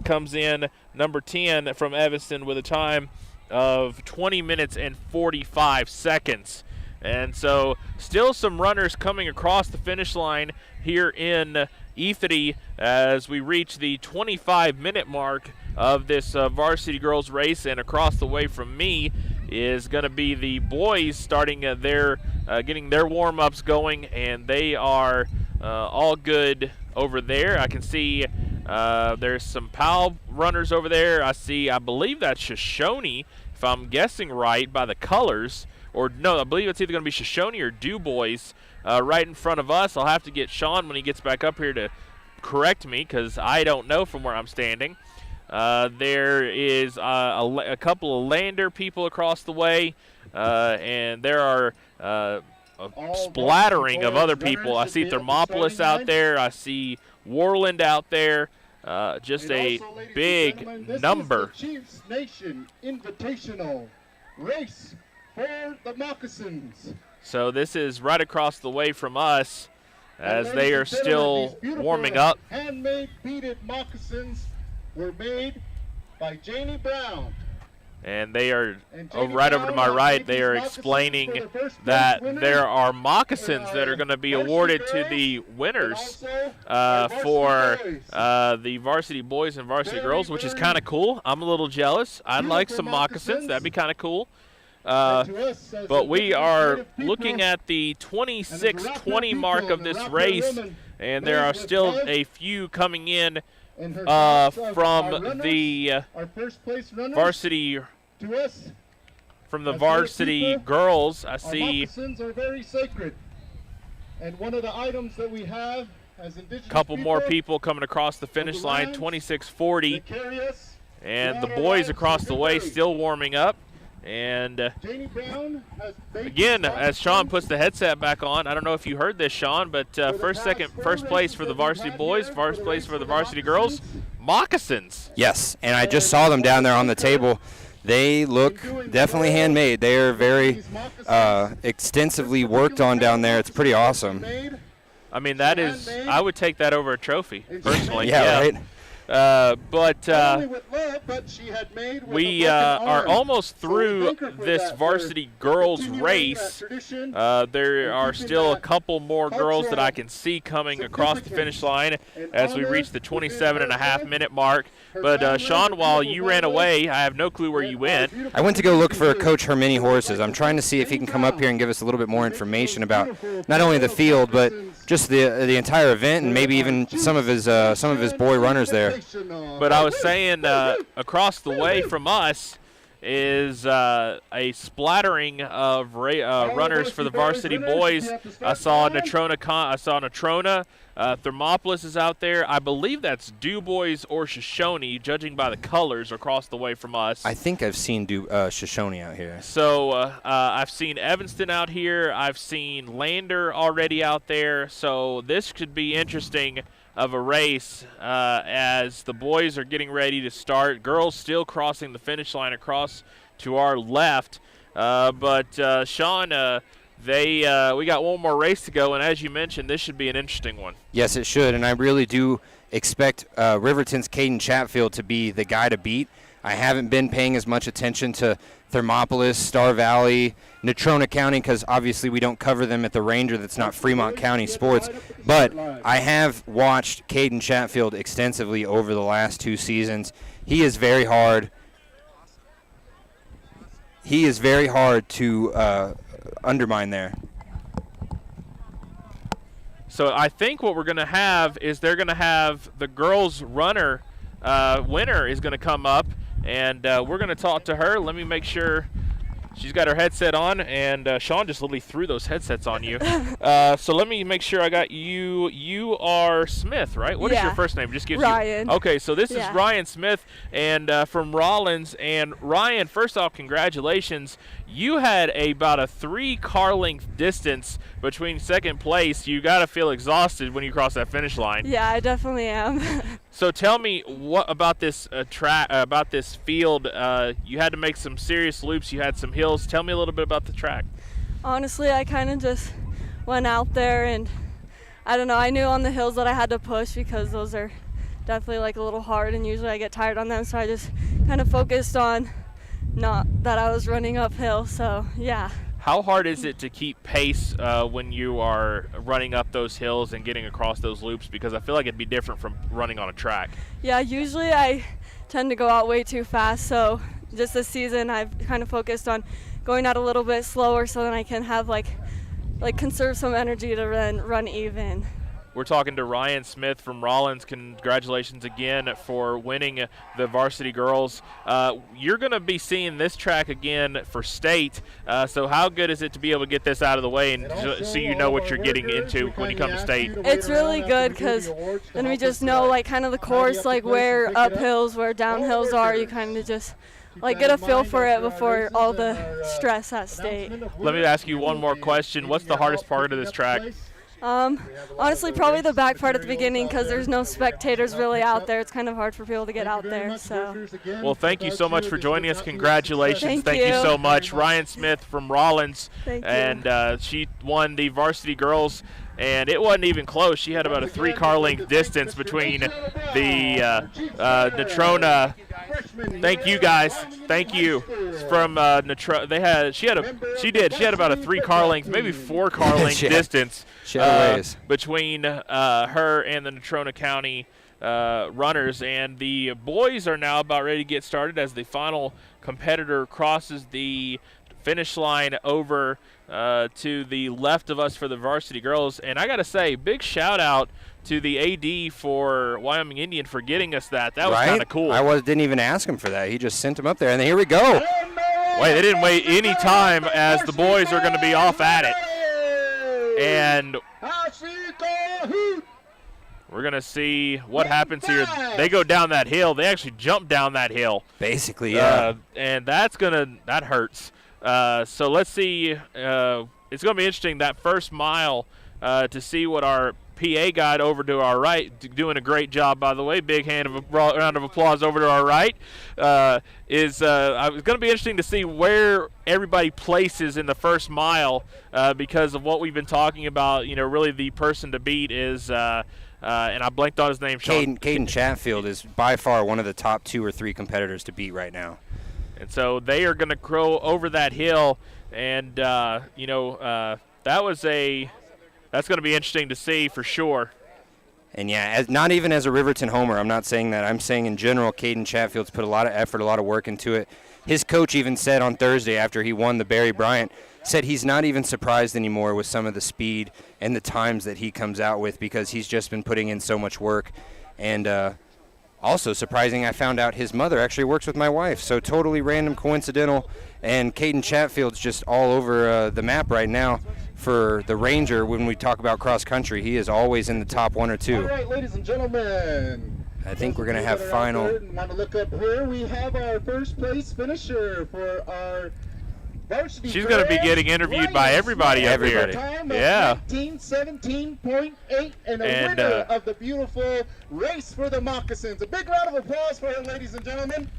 comes in number 10 from Evanston with a time of 20 minutes and 45 seconds. And so still some runners coming across the finish line here in Ethity as we reach the 25-minute mark of this varsity girls race. And across the way from me is going to be the boys starting getting their warm-ups going, and they are all good over there. I can see there's some Powell runners over there. I believe that's Shoshone, if I'm guessing right by the colors. Or no, I believe it's either going to be Shoshone or Du Bois right in front of us. I'll have to get Sean when he gets back up here to correct me because I don't know from where I'm standing. There is a couple of Lander people across the way, and there are a splattering of other people. I see Thermopolis out there. I see Worland out there. Just a big number. This is the Chiefs Nation Invitational Race for the Moccasins. So this is right across the way from us as they are still warming up. Handmade beaded moccasins were made by Janie Brown. And they are right over to my right. They are explaining that there are moccasins that are going to be awarded to the winners for the varsity boys and varsity girls, which is kind of cool. I'm a little jealous. I'd like some moccasins. That'd be kind of cool. But we are looking at the 26:20 mark of this race, and there are still a few coming in from the varsity girls. I see moccasins are very sacred, and one of the items that we have as indigenous a couple more people coming across the finish line. 26:40, and the boys across the way still warming up. And again, as Sean puts the headset back on, I don't know if you heard this, Sean, but first place for the varsity boys, first place for the varsity girls, moccasins. Yes, and I just saw them down there on the table. They look definitely handmade. They are very extensively worked on down there. It's pretty awesome. I mean, I would take that over a trophy, personally. Yeah, right? Not only with love, but she had made with we a broken are arm. almost So we through thank her for this that, varsity for girls continuing race. that tradition There and are keeping still a that couple more girls that I cultural can see coming across the finish line and as we honor reach the within 27.5-minute mark. her But background Sean, and while beautiful you ran family, away, I have no clue where you went. I went to go look for Coach Hermini horses. I'm trying to see if he can come up here and give us a little bit more information about not only the field, but just the entire event, and maybe even some of his boy runners there. But I was saying across the way from us is a splattering of runners for the varsity boys. I saw Natrona. Thermopolis is out there. I believe that's DuBois or Shoshone, judging by the colors across the way from us. I think I've seen Shoshone out here. So I've seen Evanston out here. I've seen Lander already out there. So this could be interesting of a race as the boys are getting ready to start. Girls still crossing the finish line across to our left. But Sean, we got one more race to go, and as you mentioned, this should be an interesting one. Yes, it should, and I really do expect Riverton's Caden Chatfield to be the guy to beat. I haven't been paying as much attention to Thermopolis, Star Valley, Natrona County, because obviously we don't cover them at the Ranger. That's not Fremont County sports. But I have watched Caden Chatfield extensively over the last 2 seasons. He is very hard. He is very hard to undermine there. So I think what we're going to have is they're going to have the girls' runner winner is going to come up, and we're going to talk to her. Let me make sure she's got her headset on, and Sean just literally threw those headsets on you. So let me make sure I got you. You are Smith, right? What is your first name? Just gives Ryan. You. Okay, so this is Ryan Smith, and from Rollins. And Ryan, first off, congratulations. You had about a 3-car length distance between second place. You got to feel exhausted when you cross that finish line. Yeah, I definitely am. So tell me what about this track, about this field. You had to make some serious loops. You had some hills. Tell me a little bit about the track. Honestly, I kind of just went out there, and I don't know. I knew on the hills that I had to push because those are definitely like a little hard, and usually I get tired on them. So I just kind of focused on not that I was running uphill. So yeah. How hard is it to keep pace when you are running up those hills and getting across those loops? Because I feel like it'd be different from running on a track. Yeah, usually I tend to go out way too fast. So just this season, I've kind of focused on going out a little bit slower so then I can have like conserve some energy to run even. We're talking to Ryan Smith from Rollins. Congratulations again for winning the varsity girls. You're going to be seeing this track again for state. So how good is it to be able to get this out of the way and so you know what you're getting into when you come to state? It's really good because then we just know like kind of the course, like where uphills, where downhills are. You kind of just like get a feel for it before all the stress at state. Let me ask you one more question. What's the hardest part of this track? Honestly, probably the back part at the beginning because there's no spectators really out there. It's kind of hard for people to get out there. So. Well, thank you so much for joining us. Congratulations. Thank you so much. Ryan Smith from Rollins. Thank you. And she won the varsity girls. And it wasn't even close. She had about a 3-car length distance between the Natrona. Thank you guys. Thank you from Natrona. She had about a 3-car length, maybe 4-car length distance between her and the Natrona County runners. And the boys are now about ready to get started as the final competitor crosses the finish line over to the left of us for the varsity girls. And I got to say, big shout out to the AD for Wyoming Indian for getting us that. That was kind of cool. I didn't even ask him for that. He just sent him up there, and here we go. Wait, they didn't wait any time as the boys are going to be off at it. And we're going to see what happens here. They go down that hill. They actually jump down that hill. Basically, yeah. And that hurts. So let's see. It's going to be interesting that first mile to see what our PA guide over to our right, doing a great job, by the way. Big round of applause over to our right. It's going to be interesting to see where everybody places in the first mile because of what we've been talking about. You know, really the person to beat is and I blanked on his name. Sean. Caden Chatfield is by far one of the top 2 or 3 competitors to beat right now. And so they are going to grow over that hill, and that's going to be interesting to see for sure. And yeah, not even as a Riverton homer, I'm not saying that. I'm saying in general, Caden Chatfield's put a lot of effort, a lot of work into it. His coach even said on Thursday after he won the Barry Bryant, said he's not even surprised anymore with some of the speed and the times that he comes out with because he's just been putting in so much work. And also surprising, I found out his mother actually works with my wife, so totally random, coincidental. And Caden Chatfield's just all over the map right now for the Ranger. When we talk about cross country, he is always in the top 1 or 2. All right, ladies and gentlemen. I think we're going to have final. Want to look up here? We have our first place finisher for our varsity. She's going to be getting interviewed by everybody up here. Yeah. 19:17.8 and a winner of the beautiful race for the Moccasins. A big round of applause for her, ladies and gentlemen.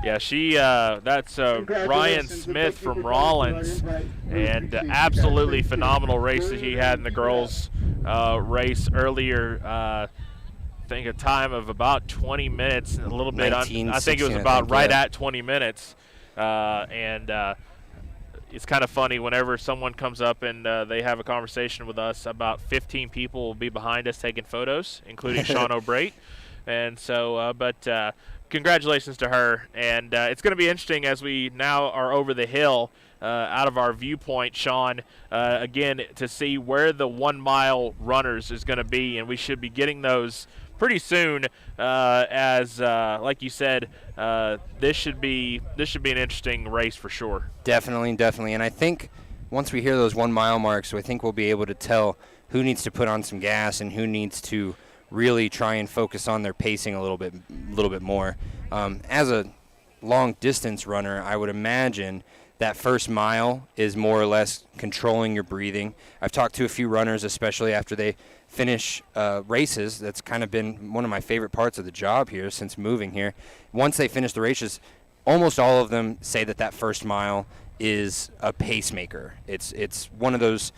Yeah, that's Ryan Smith from Rollins, and absolutely phenomenal race that he had in the girls' race earlier. I think a time of about 20 minutes, a little bit. I think it was about right at 20 minutes, and it's kind of funny whenever someone comes up and they have a conversation with us. About 15 people will be behind us taking photos, including Sean O'Brate, and so, congratulations to her, and it's going to be interesting as we now are over the hill out of our viewpoint, Sean, again, to see where the 1 mile runners is going to be, and we should be getting those pretty soon as, like you said, this should be an interesting race for sure. Definitely, and I think once we hear those 1 mile marks, I think we'll be able to tell who needs to put on some gas and who needs to really try and focus on their pacing a little bit more. As a long distance runner, I would imagine that first mile is more or less controlling your breathing. I've talked to a few runners, especially after they finish races. That's kind of been one of my favorite parts of the job here since moving here. Once they finish the races, almost all of them say that first mile is a pacemaker. It's one of those.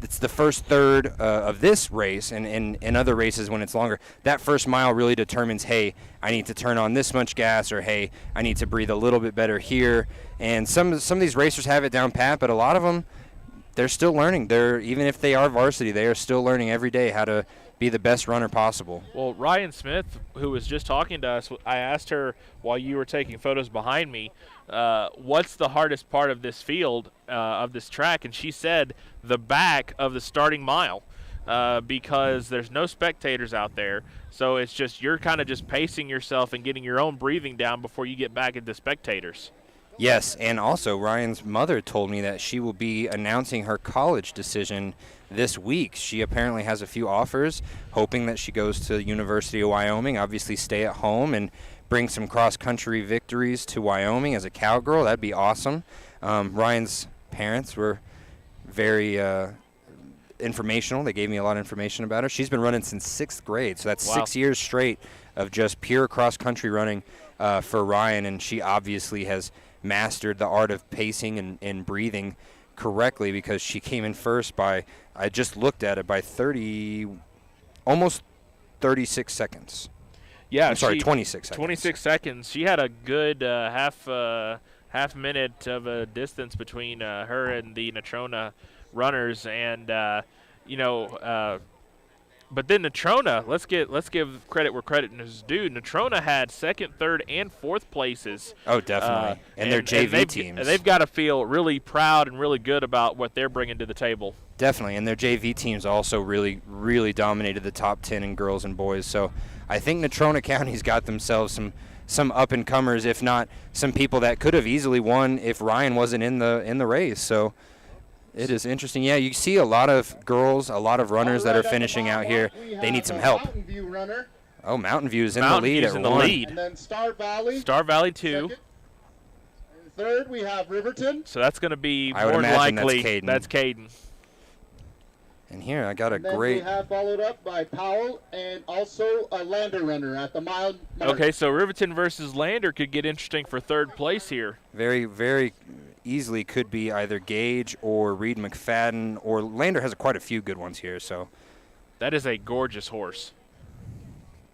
It's the first third of this race and in other races when it's longer. That first mile really determines, hey, I need to turn on this much gas, or hey, I need to breathe a little bit better here. And some of these racers have it down pat, but a lot of them, they're still learning. Even if they are varsity, they are still learning every day how to be the best runner possible. Well, Ryan Smith, who was just talking to us, I asked her while you were taking photos behind me, what's the hardest part of this field, of this track? And she said the back of the starting mile, because there's no spectators out there. So it's just you're kind of just pacing yourself and getting your own breathing down before you get back into spectators. Yes, and also Ryan's mother told me that she will be announcing her college decision this week. She apparently has a few offers, hoping that she goes to the University of Wyoming, obviously stay at home and bring some cross-country victories to Wyoming as a cowgirl. That'd be awesome. Ryan's parents were very informational. They gave me a lot of information about her. She's been running since 6th grade, so that's 6 years straight of just pure cross-country running for Ryan, and she obviously has mastered the art of pacing and breathing correctly because she came in first by, I just looked at it, by almost 36 seconds. Yeah, I'm sorry, 26 seconds. 26 seconds. She had a good half minute of a distance between her and the Natrona runners, and but then Natrona, let's give credit where credit is due. Natrona had 2nd, 3rd, and 4th places. Oh, definitely. And their JV teams. They've got to feel really proud and really good about what they're bringing to the table. Definitely, and their JV teams also really, really dominated the top 10 in girls and boys. So I think Natrona County's got themselves some up-and-comers, if not some people that could have easily won if Ryan wasn't in the race. So it is interesting. Yeah, you see a lot of girls, a lot of runners that are finishing out here. They need some help. Mountain View runner. Oh, Mountain View's in the lead at 1. And then Star Valley. Star Valley 2. And third, we have Riverton. So that's going to be I would more imagine likely. That's Caden. And here I got a And then great. we have followed up by Powell and also a Lander runner at the mile mark. Okay, so Riverton versus Lander could get interesting for 3rd place here. Very, very easily could be either Gage or Reed McFadden, or Lander has quite a few good ones here. So That is a gorgeous horse.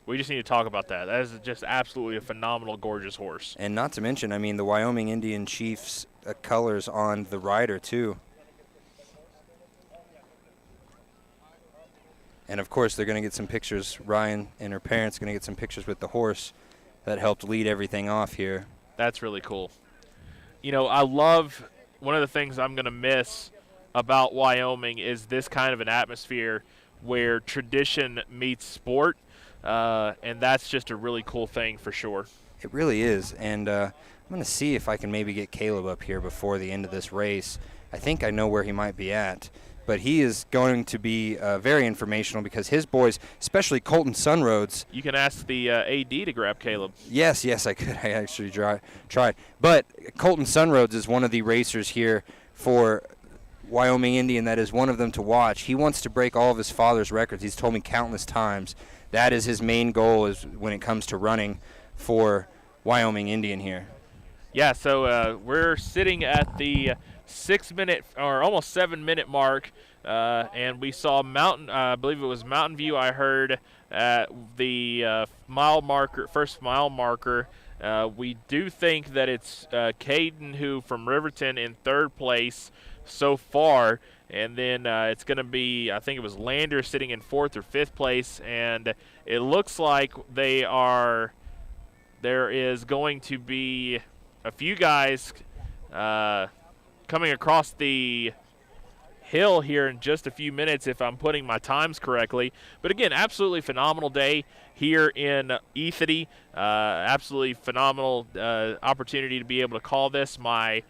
We just need to talk about that. That is just absolutely a phenomenal, gorgeous horse. And not to mention, I mean, the Wyoming Indian Chiefs colors on the rider, too. And, of course, they're going to get some pictures. Ryan and her parents are going to get some pictures with the horse that helped lead everything off here. That's really cool. You know, I love one of the things I'm going to miss about Wyoming is this kind of an atmosphere where tradition meets sport, and that's just a really cool thing for sure. It really is, and I'm going to see if I can maybe get Caleb up here before the end of this race. I think I know where he might be at, but he is going to be very informational because his boys, especially Colton Sunroads. You can ask the AD to grab Caleb. Yes, I could. I actually tried. But Colton Sunroads is one of the racers here for Wyoming Indian. That is one of them to watch. He wants to break all of his father's records. He's told me countless times. That is his main goal is when it comes to running for Wyoming Indian here. Yeah, so we're sitting at the 6-minute or almost 7-minute mark, and we saw I believe it was Mountain View. I heard at the first mile marker. We do think that it's Caden who from Riverton in 3rd place so far, and then it's going to be, I think it was Lander sitting in 4th or 5th place, and it looks like there is going to be a few guys coming across the hill here in just a few minutes if I'm putting my times correctly. But again, absolutely phenomenal day here in Ethity. Absolutely phenomenal opportunity to be able to call this my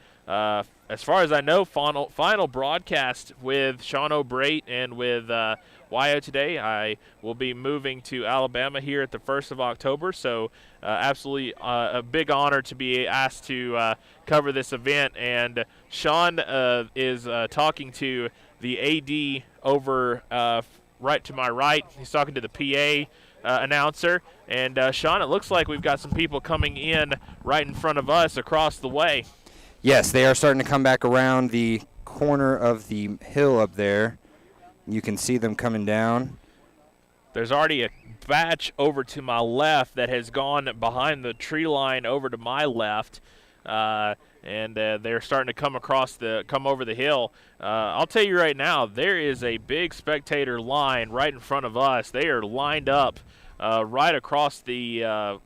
as far as I know, final broadcast with Sean O'Brate and with Wyo today. I will be moving to Alabama here at the 1st of October, so absolutely a big honor to be asked to cover this event. And Sean is talking to the AD over right to my right. He's talking to the PA announcer. And, Sean, it looks like we've got some people coming in right in front of us across the way. Yes, they are starting to come back around the corner of the hill up there. You can see them coming down. There's already a batch over to my left that has gone behind the tree line over to my left, and they're starting to come over the hill. I'll tell you right now, there is a big spectator line right in front of us. They are lined up right across the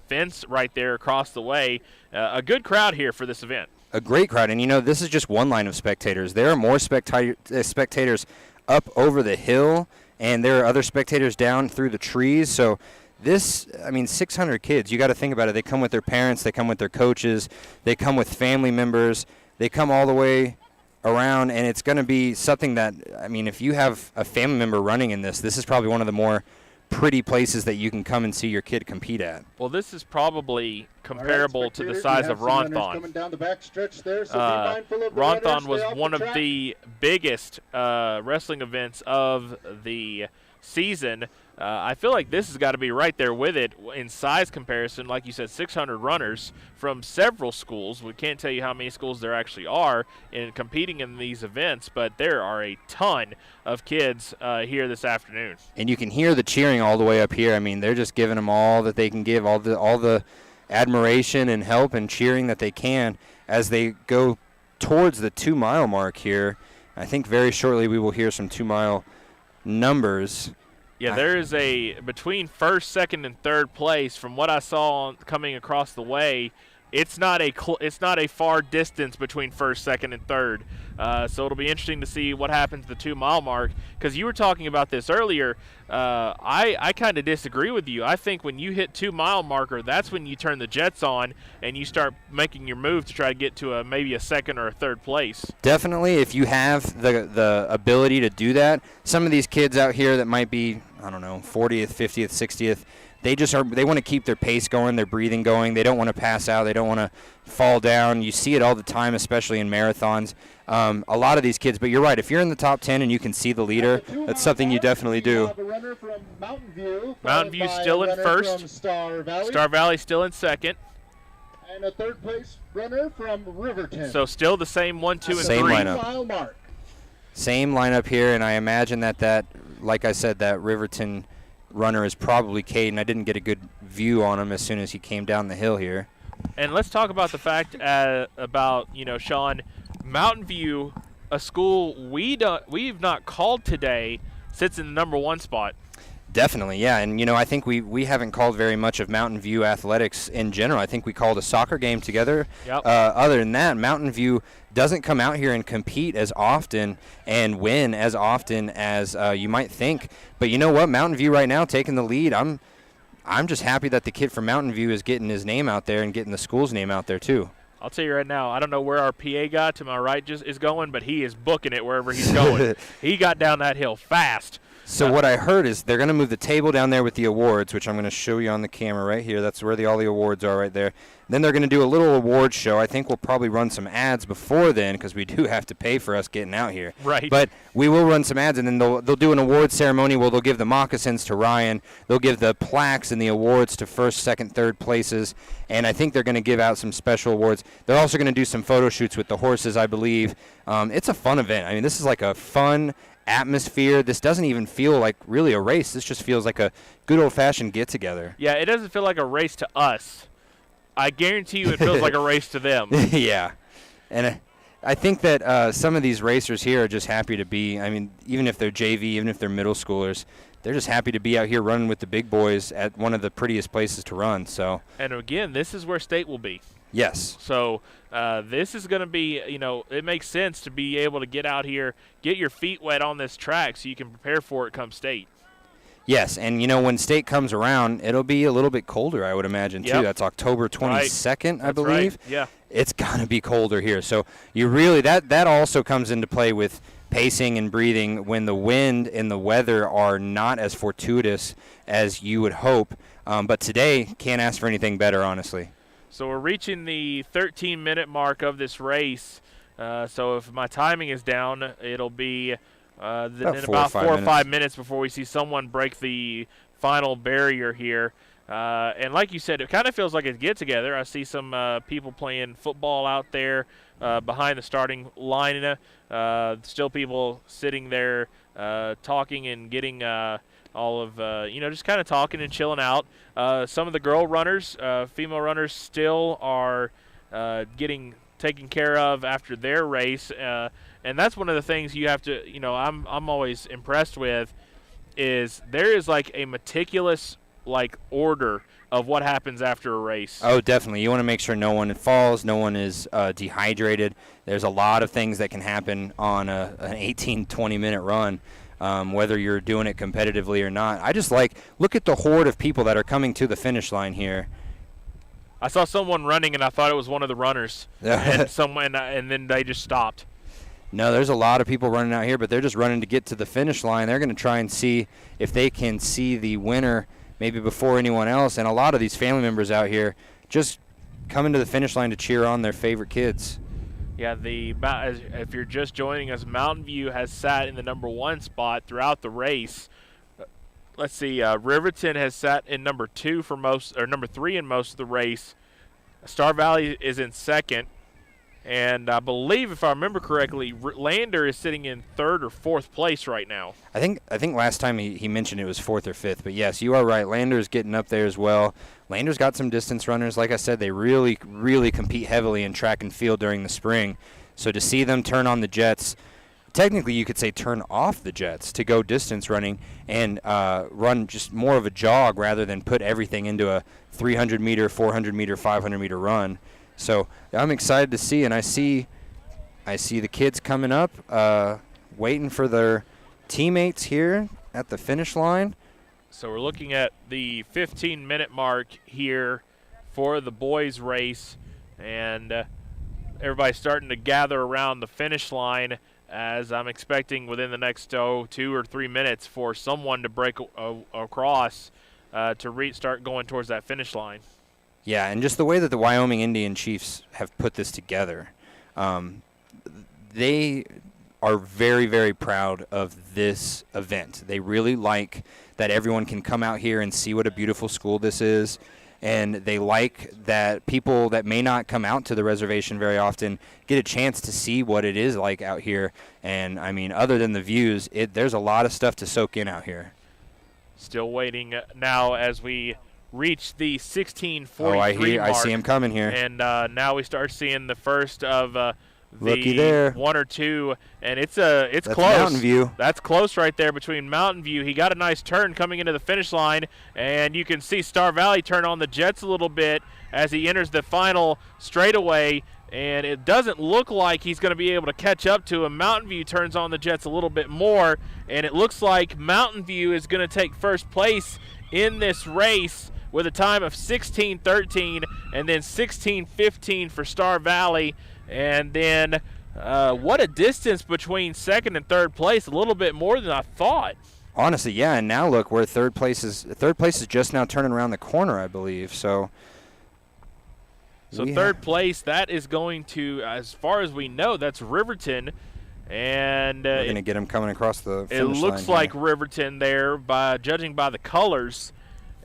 fence right there across the way. A good crowd here for this event. A great crowd, and this is just one line of spectators. There are more spectators up over the hill, and there are other spectators down through the trees. So this, 600 kids, you got to think about it. They come with their parents, they come with their coaches, they come with family members, they come all the way around, and it's going to be something that, if you have a family member running in this is probably one of the more pretty places that you can come and see your kid compete at. Well, this is probably comparable to the size of Ronthon. Ronthon was one of the biggest wrestling events of the season. I feel like this has got to be right there with it in size comparison. Like you said, 600 runners from several schools. We can't tell you how many schools there actually are in competing in these events, but there are a ton of kids here this afternoon. And you can hear the cheering all the way up here. They're just giving them all that they can give, all the admiration and help and cheering that they can as they go towards the 2-mile mark here. I think very shortly we will hear some 2-mile numbers. Yeah, there is between 1st, 2nd, and 3rd place. From what I saw coming across the way, it's not a far distance between 1st, 2nd, and 3rd. So it'll be interesting to see what happens at the 2-mile mark. Because you were talking about this earlier, I kind of disagree with you. I think when you hit 2-mile marker, that's when you turn the jets on and you start making your move to try to get to maybe a 2nd or a 3rd place. Definitely, if you have the ability to do that. Some of these kids out here that might be, 40th, 50th, 60th, they want to keep their pace going, their breathing going. They don't want to pass out. They don't want to fall down. You see it all the time, especially in marathons. A lot of these kids, but you're right. If you're in the top 10 and you can see the leader, that's something you definitely do. Mountain View still in 1st. Star Valley still in 2nd. And a 3rd place runner from Riverton. So still the same 1, 2, and 3. Same lineup. Same lineup here, and I imagine that like I said, that Riverton runner is probably Caden. I didn't get a good view on him as soon as he came down the hill here. And let's talk about the fact about, Sean, Mountain View, a school we've not called today, sits in the number 1 spot. Definitely, yeah. And, I think we haven't called very much of Mountain View athletics in general. I think we called a soccer game together. Yep. Other than that, Mountain View doesn't come out here and compete as often and win as often as you might think. But you know what? Mountain View right now taking the lead. I'm just happy that the kid from Mountain View is getting his name out there and getting the school's name out there, too. I'll tell you right now, I don't know where our PA guy to my right just is going, but he is booking it wherever he's going. He got down that hill fast. So what I heard is they're going to move the table down there with the awards, which I'm going to show you on the camera right here. That's where all the awards are right there. Then they're going to do a little award show. I think we'll probably run some ads before then because we do have to pay for us getting out here. Right. But we will run some ads, and then they'll do an award ceremony where they'll give the moccasins to Ryan. They'll give the plaques and the awards to first, second, third places, and I think they're going to give out some special awards. They're also going to do some photo shoots with the horses, I believe. It's a fun event. I mean, this is like a fun atmosphere. This doesn't even feel like really a race. This just feels like a good old-fashioned get-together. Yeah, it doesn't feel like a race to us. I guarantee you it feels like a race to them. Yeah. And I think that some of these racers here are just happy to be, I mean, even if they're JV, even if they're middle schoolers, they're just happy to be out here running with the big boys at one of the prettiest places to run. So. And again, this is where state will be. Yes. So this is going to be, it makes sense to be able to get out here, get your feet wet on this track so you can prepare for it come state. Yes, and, when state comes around, it'll be a little bit colder, I would imagine, too. Yep. That's October 22nd, I believe. Right. Yeah. It's going to be colder here. So you really that also comes into play with pacing and breathing when the wind and the weather are not as fortuitous as you would hope. But today, can't ask for anything better, honestly. So we're reaching the 13-minute mark of this race. So if my timing is down, it'll be about 4 or 5 minutes before we see someone break the final barrier here. And like you said, it kind of feels like a get-together. I see some people playing football out there behind the starting line. Still people sitting there talking and getting all of, just kind of talking and chilling out. Some of the girl runners, female runners, still are getting taken care of after their race. And that's one of the things you have to, I'm always impressed with is there is like a meticulous order of what happens after a race. Oh, definitely. You want to make sure no one falls, no one is dehydrated. There's a lot of things that can happen on an 18, 20-minute run, whether you're doing it competitively or not. I just look at the horde of people that are coming to the finish line here. I saw someone running, and I thought it was one of the runners, and then they just stopped. No, there's a lot of people running out here, but they're just running to get to the finish line. They're going to try and see if they can see the winner maybe before anyone else. And a lot of these family members out here just coming to the finish line to cheer on their favorite kids. Yeah, if you're just joining us, Mountain View has sat in the number 1 spot throughout the race. Let's see, Riverton has sat in number 2 for most, or number 3 in most of the race. Star Valley is in second. And I believe, if I remember correctly, Lander is sitting in 3rd or 4th place right now. I think last time he mentioned it was 4th or 5th. But, yes, you are right. Lander's getting up there as well. Lander's got some distance runners. Like I said, they really, really compete heavily in track and field during the spring. So to see them turn on the jets, technically you could say turn off the jets to go distance running and run just more of a jog rather than put everything into a 300-meter, 400-meter, 500-meter run. So I'm excited to see, and I see the kids coming up, waiting for their teammates here at the finish line. So we're looking at the 15-minute mark here for the boys' race, and everybody's starting to gather around the finish line as I'm expecting within the next 2 or 3 minutes for someone to break across to start going towards that finish line. Yeah, and just the way that the Wyoming Indian Chiefs have put this together, they are very, very proud of this event. They really like that everyone can come out here and see what a beautiful school this is and they like that people that may not come out to the reservation very often get a chance to see what it is like out here. And, I mean, other than the views, there's a lot of stuff to soak in out here. Still waiting now as we reach the 16:43 mark. I see him coming here. And now we start seeing the first of the Looky there. 1 or 2, and it's That's close. Mountain View. That's close right there between Mountain View. He got a nice turn coming into the finish line, and you can see Star Valley turn on the jets a little bit as he enters the final straightaway, and it doesn't look like he's going to be able to catch up to him. Mountain View turns on the jets a little bit more, and it looks like Mountain View is going to take first place in this race with a time of 16:13 and then 16:15 for Star Valley. And then what a distance between second and third place, a little bit more than I thought. Honestly, yeah, and now look where third place is just now turning around the corner, I believe. So third place, that is going to, as far as we know, that's Riverton. And we're going to get him coming across the finish line. It looks like Riverton there, judging by the colors.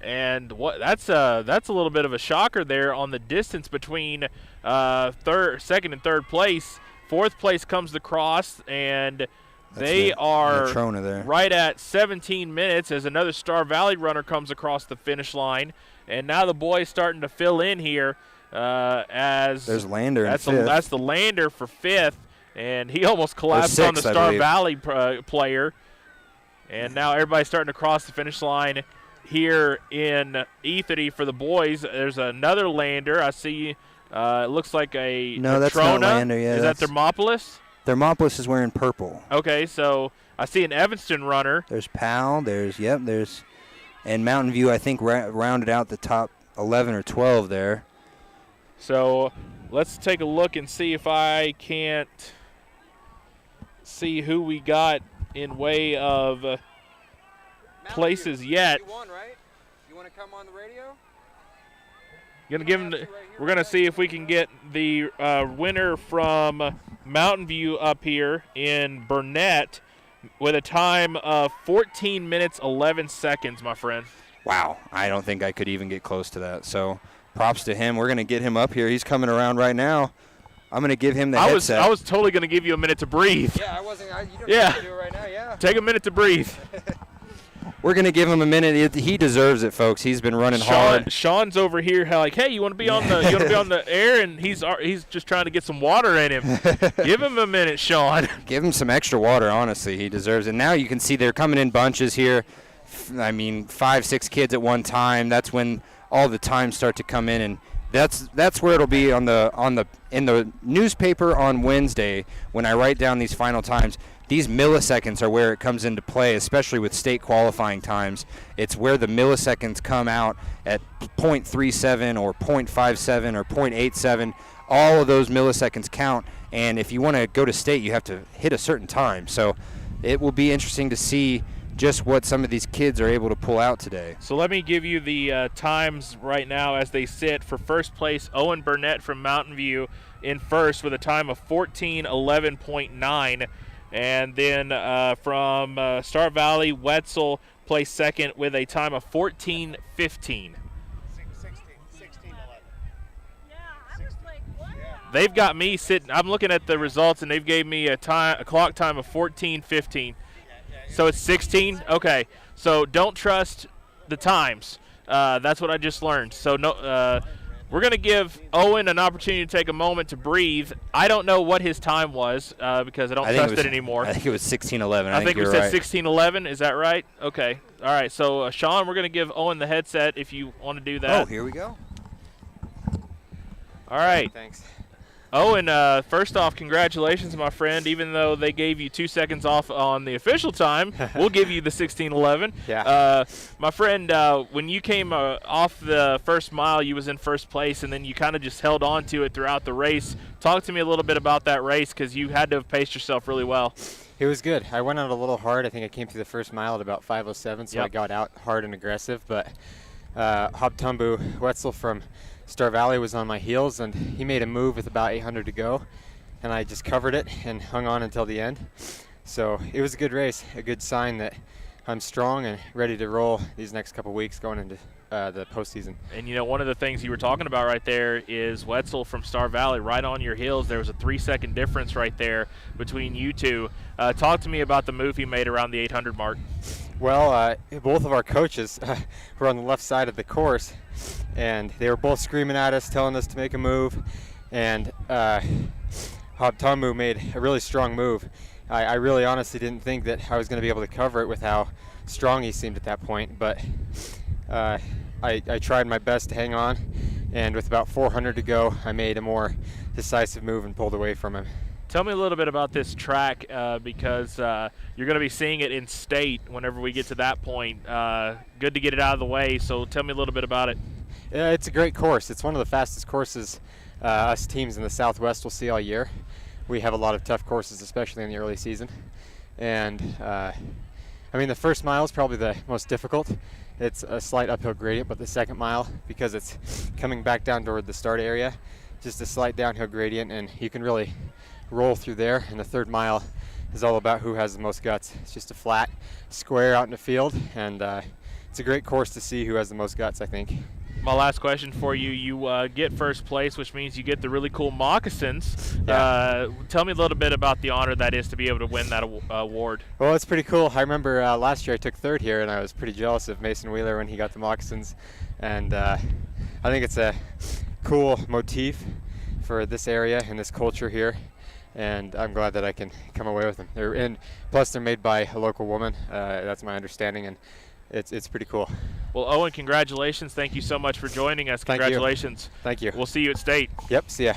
And that's a little bit of a shocker there on the distance between second and third place. Fourth place comes across, and they are right at 17 minutes as another Star Valley runner comes across the finish line. And now the boys starting to fill in here as there's Lander. That's the Lander for fifth, and he almost collapsed on the Star Valley player. And now everybody's starting to cross the finish line here in E30 for the boys. There's another Lander. I see it looks like a that's Trona. not Lander. Yeah, is that Thermopolis? Thermopolis is wearing purple. Okay, so I see an Evanston runner. There's Powell. And Mountain View, I think, rounded out the top 11 or 12 there. So let's take a look and see if I can't see who we got in way of places yet. You won, right? You want to come on the radio? We're gonna see if we can get the winner from Mountain View up here in Burnett with a time of 14 minutes 11 seconds, my friend. Wow, I don't think I could even get close to that. So props to him. We're gonna get him up here. He's coming around right now. I'm gonna give him the headset. I was totally gonna give you a minute to breathe. Yeah, I wasn't. You don't have to do it right now. Yeah. Take a minute to breathe. We're going to give him a minute. He deserves it, folks. He's been running hard. Sean's over here like, hey, you want to be on the air? And he's just trying to get some water in him. Give him a minute, Sean. Give him some extra water, honestly. He deserves it. Now you can see they're coming in bunches here. I mean, 5, 6 kids at one time. That's when all the times start to come in, and that's where it'll be in the newspaper on Wednesday when I write down these final times. These milliseconds are where it comes into play, especially with state qualifying times. It's where the milliseconds come out at 0.37 or 0.57 or 0.87. All of those milliseconds count, and if you want to go to state, you have to hit a certain time. So it will be interesting to see just what some of these kids are able to pull out today. So let me give you the times right now as they sit. For first place, Owen Burnett from Mountain View in first with a time of 14:11.9. And then from Star Valley, Wetzel placed second with a time of 14:15. 16:11. Yeah, I was like, what? They've got me sitting. I'm looking at the results, and they've gave me a clock time of 14:15. So it's 16. Okay. So don't trust the times. That's what I just learned. So no. We're going to give Owen an opportunity to take a moment to breathe. I don't know what his time was because I don't trust it anymore. I think it was 16:11. I think we said 16:11. Is that right? Okay. All right. So, Sean, we're going to give Owen the headset if you want to do that. Oh, here we go. All right. Thanks. Owen, first off, congratulations, my friend. Even though they gave you 2 seconds off on the official time, we'll give you the 16:11. Yeah. My friend, when you came off the first mile, you was in first place, and then you kind of just held on to it throughout the race. Talk to me a little bit about that race because you had to have paced yourself really well. It was good. I went out a little hard. I think I came through the first mile at about 5:07, so Yep. I got out hard and aggressive. But Hobtumbu Wetzel from Star Valley was on my heels, and he made a move with about 800 to go, and I just covered it and hung on until the end. So it was a good race, a good sign that I'm strong and ready to roll these next couple weeks going into the postseason. And, you know, one of the things you were talking about right there is Wetzel from Star Valley right on your heels. There was a 3-second difference right there between you two. Talk to me about the move he made around the 800 mark. Well, both of our coaches were on the left side of the course, and they were both screaming at us, telling us to make a move. And Hobtombu made a really strong move. I really honestly didn't think that I was going to be able to cover it with how strong he seemed at that point, but I tried my best to hang on, and with about 400 to go, I made a more decisive move and pulled away from him. Tell me a little bit about this track because you're going to be seeing it in state whenever we get to that point. Good to get it out of the way, so tell me a little bit about it. Yeah, it's a great course. It's one of the fastest courses us teams in the Southwest will see all year. We have a lot of tough courses, especially in the early season. And I mean, the first mile is probably the most difficult. It's a slight uphill gradient, but the second mile, because it's coming back down toward the start area, just a slight downhill gradient, and you can really roll through there. And the third mile is all about who has the most guts. It's just a flat square out in the field, and it's a great course to see who has the most guts, I think. My last question for you, you get first place, which means you get the really cool moccasins. Yeah. Tell me a little bit about the honor that is to be able to win that award. Well, it's pretty cool. I remember last year I took third here, and I was pretty jealous of Mason Wheeler when he got the moccasins. And I think it's a cool motif for this area and this culture here. And I'm glad that I can come away with them. Plus, they're made by a local woman. That's my understanding, and it's pretty cool. Well, Owen, congratulations. Thank you so much for joining us. Congratulations. Thank you. We'll see you at state. Yep, see ya.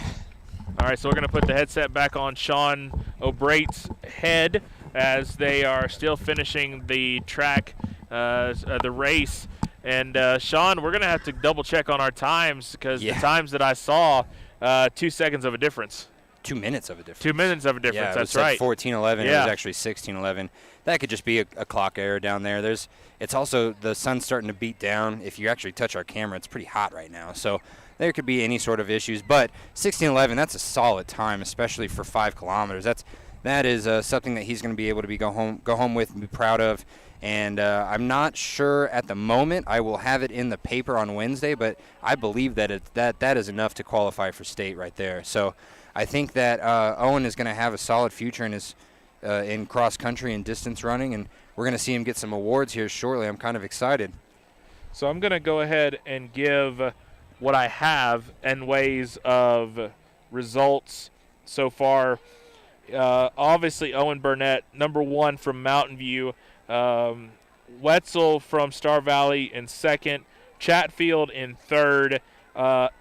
All right, so we're going to put the headset back on Sean O'Brate's head as they are still finishing the track, the race. And, Sean, we're going to have to double-check on our times because the times that I saw, 2 seconds of a difference. 2 minutes of a difference. 2 minutes of a difference, yeah, that's right. 14:11. Yeah. It was actually 16:11. That could just be a clock error down there. It's also the sun's starting to beat down. If you actually touch our camera, it's pretty hot right now. So there could be any sort of issues. But 16:11, that's a solid time, especially for 5 kilometers. That is something that he's going to be able to go home with and be proud of. And I'm not sure at the moment. I will have it in the paper on Wednesday, but I believe that that is enough to qualify for state right there. So I think that Owen is going to have a solid future in his in cross country and distance running, and we're going to see him get some awards here shortly. I'm kind of excited. So I'm going to go ahead and give what I have in ways of results so far. Obviously, Owen Burnett, number 1 from Mountain View. Wetzel from Star Valley in 2nd. Chatfield in 3rd.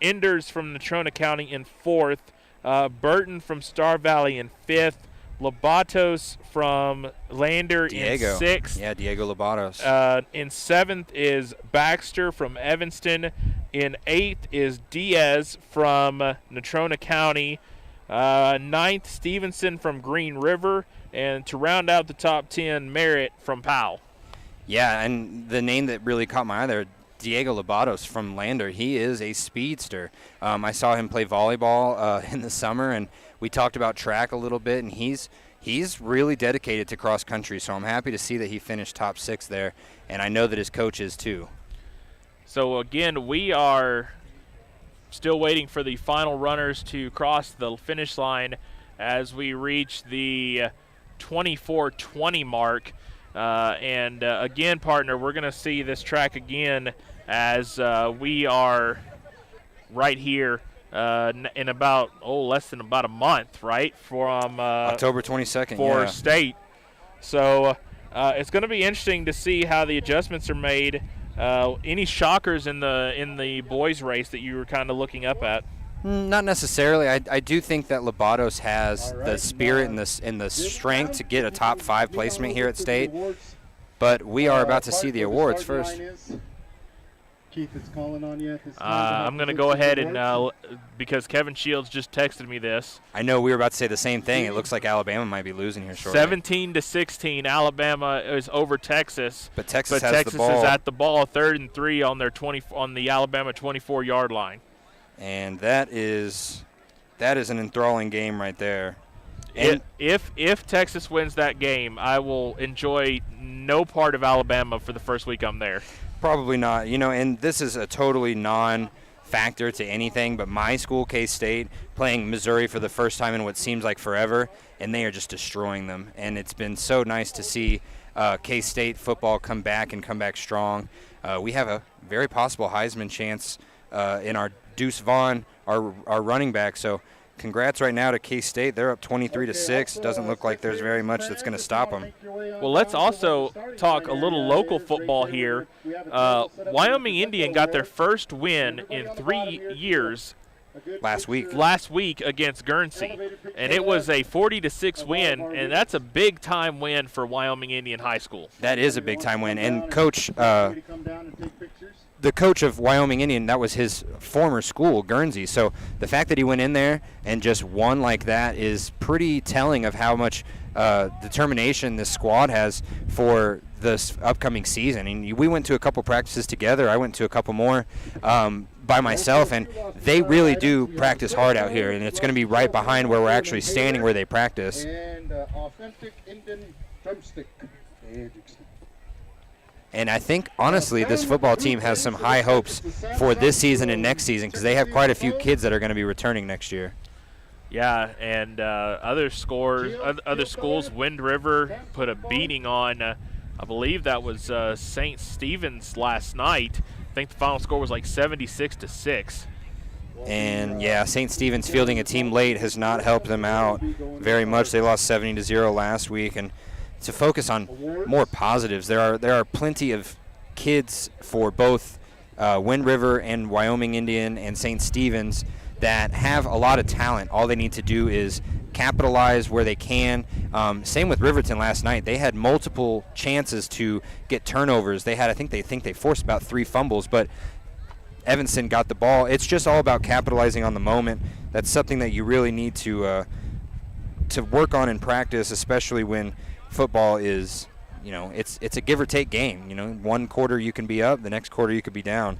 Enders from Natrona County in 4th. Burton from Star Valley in 5th. Lobatos from Lander in 6th. Yeah, Diego Lobatos. In 7th is Baxter from Evanston. In 8th is Diaz from Natrona County. 9th, Stevenson from Green River. And to round out the top 10, Merritt from Powell. Yeah, and the name that really caught my eye there, Diego Lobatos from Lander. He is a speedster. I saw him play volleyball in the summer, and we talked about track a little bit, and he's really dedicated to cross country, so I'm happy to see that he finished top 6 there, and I know that his coach is too. So again, we are still waiting for the final runners to cross the finish line as we reach the 24:20 mark. Again, partner, we're going to see this track again as we are right here in about less than about a month, right, from October 22nd for state. So it's going to be interesting to see how the adjustments are made. Any shockers in the boys race that you were kind of looking up at? Not necessarily. I do think that Lobatos has the spirit and the strength to get a top 5 placement here at state. But we are about to see the awards first. Keith is calling on you. I'm going to go ahead and because Kevin Shields just texted me this. I know we were about to say the same thing. It looks like Alabama might be losing here shortly. 17-16, Alabama is over Texas. But Texas has the ball. Is at the ball, 3rd and 3 on their on the Alabama 24-yard line. And that is an enthralling game right there. If Texas wins that game, I will enjoy no part of Alabama for the first week I'm there. Probably not. And this is a totally non-factor to anything, but my school, K-State, playing Missouri for the first time in what seems like forever, and they are just destroying them. And it's been so nice to see K-State football come back strong. We have a very possible Heisman chance in our Deuce Vaughn, our running back. So congrats right now to K-State. They're up 23-6. Doesn't look like there's very much that's going to stop them. Well, let's also talk a little local football here. Wyoming Indian got their first win in 3 years last week against Guernsey, and it was a 40-6 win, and that's a big-time win for Wyoming Indian High School. That is a big-time win, and the coach of Wyoming Indian, that was his former school, Guernsey. So the fact that he went in there and just won like that is pretty telling of how much determination this squad has for this upcoming season. And we went to a couple practices together. I went to a couple more by myself, and they really do practice hard out here. And it's going to be right behind where we're actually standing where they practice. And authentic Indian drumstick. And I think, honestly, this football team has some high hopes for this season and next season because they have quite a few kids that are going to be returning next year. Yeah, and other schools, Wind River put a beating on, I believe that was St. Stephen's last night. I think the final score was like 76-6. And, yeah, St. Stephen's fielding a team late has not helped them out very much. They lost 70-0 last week. And to focus on more positives, there are plenty of kids for both Wind River and Wyoming Indian and St. Stephen's that have a lot of talent. All they need to do is capitalize where they can. Same with Riverton last night. They had multiple chances to get turnovers. I think they forced about 3 fumbles, but Evanston got the ball. It's just all about capitalizing on the moment. That's something that you really need to work on in practice, especially when football is, it's a give or take game. One quarter you can be up, the next quarter you could be down.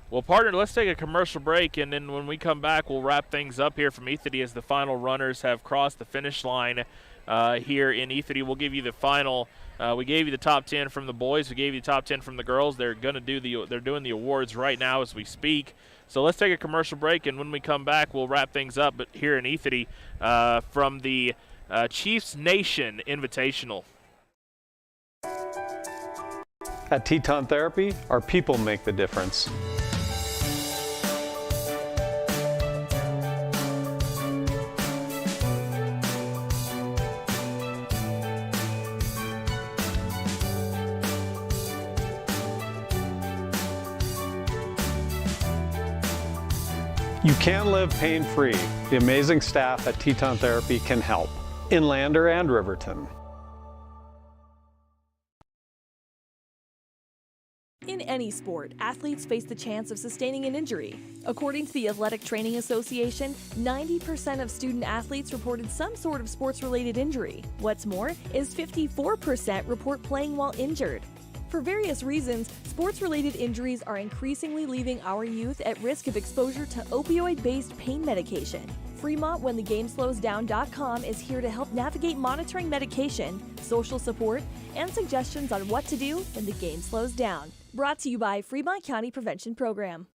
Well, partner, let's take a commercial break, and then when we come back, we'll wrap things up here from Ethity as the final runners have crossed the finish line here in Ethity. We'll give you the final. We gave you the top 10 from the boys. We gave you the top 10 from the girls. They're doing the awards right now as we speak. So let's take a commercial break, and when we come back, we'll wrap things up. But here in Ethity from the Chiefs Nation Invitational. At Teton Therapy, our people make the difference. You can live pain-free. The amazing staff at Teton Therapy can help. In Lander and Riverton. In any sport, athletes face the chance of sustaining an injury. According to the Athletic Training Association, 90% of student athletes reported some sort of sports-related injury. What's more, is 54% report playing while injured. For various reasons, sports-related injuries are increasingly leaving our youth at risk of exposure to opioid-based pain medication. Fremont WhenTheGameSlowsDown.com is here to help navigate monitoring medication, social support, and suggestions on what to do when the game slows down. Brought to you by Fremont County Prevention Program.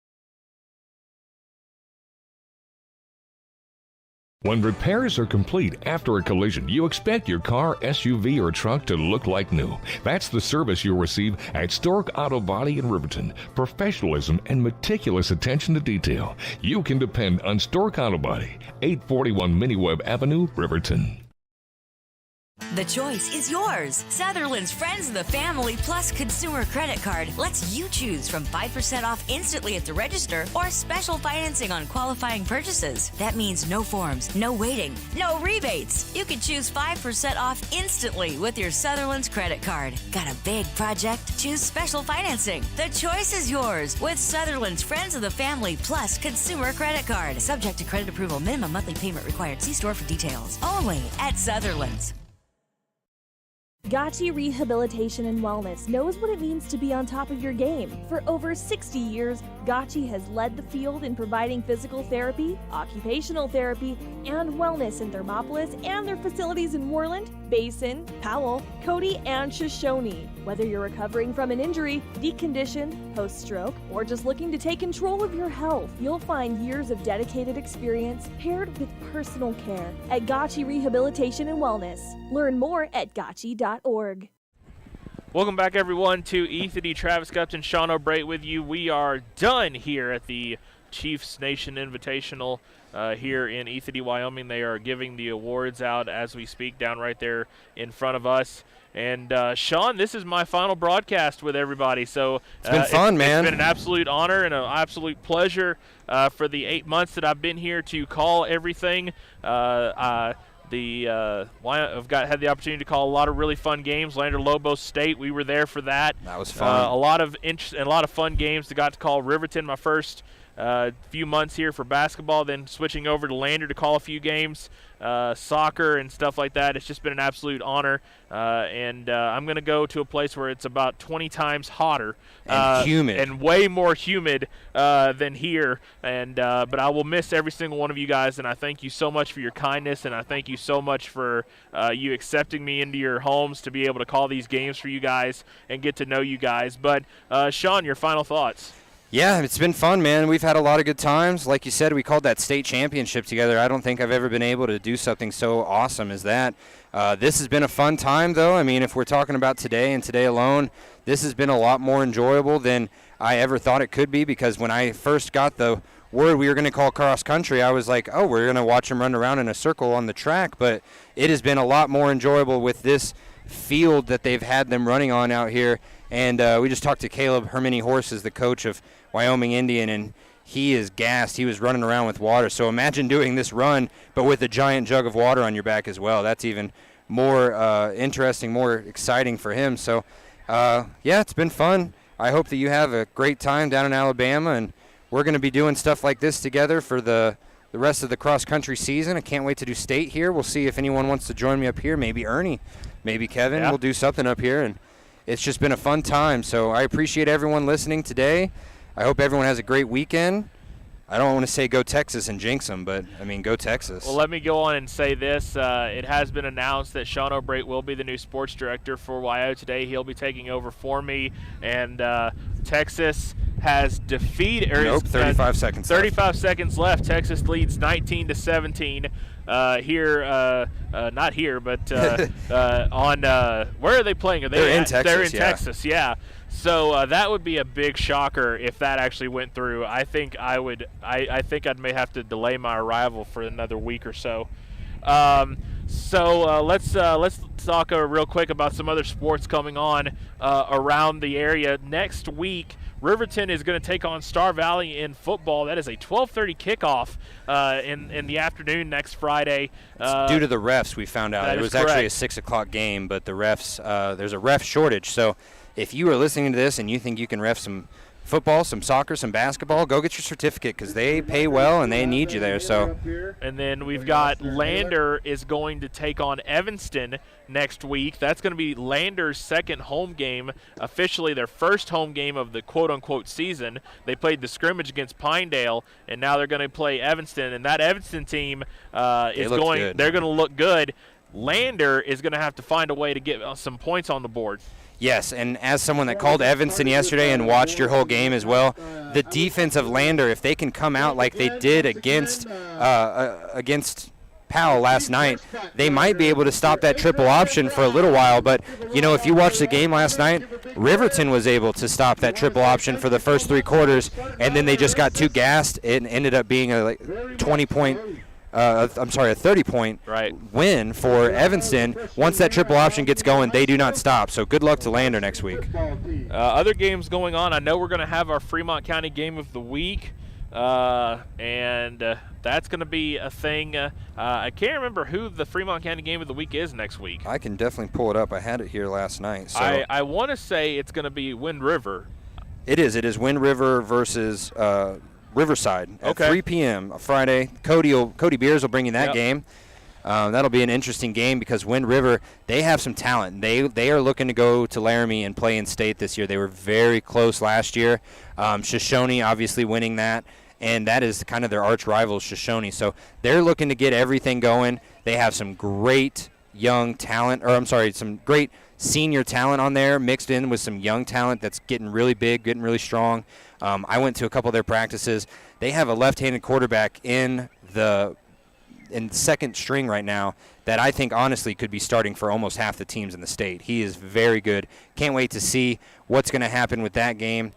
When repairs are complete after a collision, you expect your car, SUV, or truck to look like new. That's the service you'll receive at Stork Auto Body in Riverton. Professionalism and meticulous attention to detail. You can depend on Stork Auto Body, 841 Miniweb Avenue, Riverton. The choice is yours. Sutherland's Friends of the Family Plus Consumer Credit Card lets you choose from 5% off instantly at the register or special financing on qualifying purchases. That means no forms, no waiting, no rebates. You can choose 5% off instantly with your Sutherland's credit card. Got a big project? Choose special financing. The choice is yours with Sutherland's Friends of the Family Plus Consumer Credit Card. Subject to credit approval. Minimum monthly payment required. See store for details. Only at Sutherland's. Gotchi Rehabilitation and Wellness knows what it means to be on top of your game. For over 60 years, Gotchi has led the field in providing physical therapy, occupational therapy, and wellness in Thermopolis and their facilities in Worland, Basin, Powell, Cody, and Shoshone. Whether you're recovering from an injury, decondition, post-stroke, or just looking to take control of your health, you'll find years of dedicated experience paired with personal care at Gotchi Rehabilitation and Wellness. Learn more at gotchi.org. Welcome back, everyone, to E3D. Travis Gupton, Sean O'Brate with you. We are done here at the Chiefs Nation Invitational here in E3D, Wyoming. They are giving the awards out as we speak down right there in front of us. And, Sean, this is my final broadcast with everybody. So it's been fun, man. It's been an absolute honor and an absolute pleasure for the 8 months that I've been here to call everything. I've had the opportunity to call a lot of really fun games. Lander Lobos State, we were there for that. That was fun. A lot of interest and a lot of fun games. I got to call Riverton my first few months here for basketball, then switching over to Lander to call a few games, soccer and stuff like that. It's just been an absolute honor. And I'm going to go to a place where it's about 20 times hotter and humid and way more humid than here. And but I will miss every single one of you guys, and I thank you so much for your kindness, and I thank you so much for you accepting me into your homes to be able to call these games for you guys and get to know you guys. But Sean, your final thoughts? Yeah, it's been fun, man. We've had a lot of good times. Like you said, we called that state championship together. I don't think I've ever been able to do something so awesome as that. This has been a fun time, though. I mean, if we're talking about today and today alone, this has been a lot more enjoyable than I ever thought it could be, because when I first got the word we were going to call cross country, I was like, oh, we're going to watch them run around in a circle on the track. But it has been a lot more enjoyable with this field that they've had them running on out here. And we just talked to Caleb Hermini Horses, the coach of Wyoming Indian, and he is gassed. He was running around with water. So imagine doing this run, but with a giant jug of water on your back as well. That's even more interesting, more exciting for him. So, yeah, it's been fun. I hope that you have a great time down in Alabama, and we're going to be doing stuff like this together for the rest of the cross-country season. I can't wait to do state here. We'll see if anyone wants to join me up here. Maybe Ernie, maybe Kevin. Yeah. We'll do something up here, and it's just been a fun time. So I appreciate everyone listening today. I hope everyone has a great weekend. I don't want to say go Texas and jinx them, but, I mean, go Texas. Well, let me go on and say this. It has been announced that Sean O'Brate will be the new sports director for WYO today. He'll be taking over for me, and Texas has defeated. 35 seconds 35 seconds left. Texas leads 19-17. Not here, but on where are they playing? They're in Texas. They're in Texas, yeah. So that would be a big shocker if that actually went through. I think I may have to delay my arrival for another week or so. Let's talk real quick about some other sports coming on around the area next week. Riverton is going to take on Star Valley in football. That is a 12:30 kickoff in the afternoon next Friday. Due to the refs, we found out. It was actually a 6 o'clock game, but the refs, there's a ref shortage. So if you are listening to this and you think you can ref some football, some soccer, some basketball, go get your certificate, because they pay well and they need you there. So, and then we've got Lander is going to take on Evanston next week. That's going to be Lander's second home game, officially their first home game of the quote-unquote season. They played the scrimmage against Pinedale, and now they're going to play Evanston. And that Evanston team they're going to look good. Lander is going to have to find a way to get some points on the board. Yes, and as someone that called Evanston yesterday and watched your whole game as well, the defense of Lander, if they can come out like they did against Powell last night, they might be able to stop that triple option for a little while. But, you know, if you watched the game last night, Riverton was able to stop that triple option for the first 3 quarters, and then they just got too gassed. It ended up being a 30-point win for Evanston. Once that triple option gets going, they do not stop. So good luck to Lander next week. Other games going on. I know we're going to have our Fremont County Game of the Week, and that's going to be a thing. I can't remember who the Fremont County Game of the Week is next week. I can definitely pull it up. I had it here last night. So I want to say it's going to be Wind River. It is. It is Wind River versus Riverside at 3 p.m. Friday. Cody Beers will bring you that game. That'll be an interesting game because Wind River, they have some talent. They are looking to go to Laramie and play in state this year. They were very close last year. Shoshone obviously winning that, and that is kind of their arch rival, Shoshone. So they're looking to get everything going. They have some great young talent, some great senior talent on there mixed in with some young talent that's getting really big, getting really strong. I went to a couple of their practices. They have a left-handed quarterback in second string right now that I think honestly could be starting for almost half the teams in the state. He is very good. Can't wait to see what's going to happen with that game.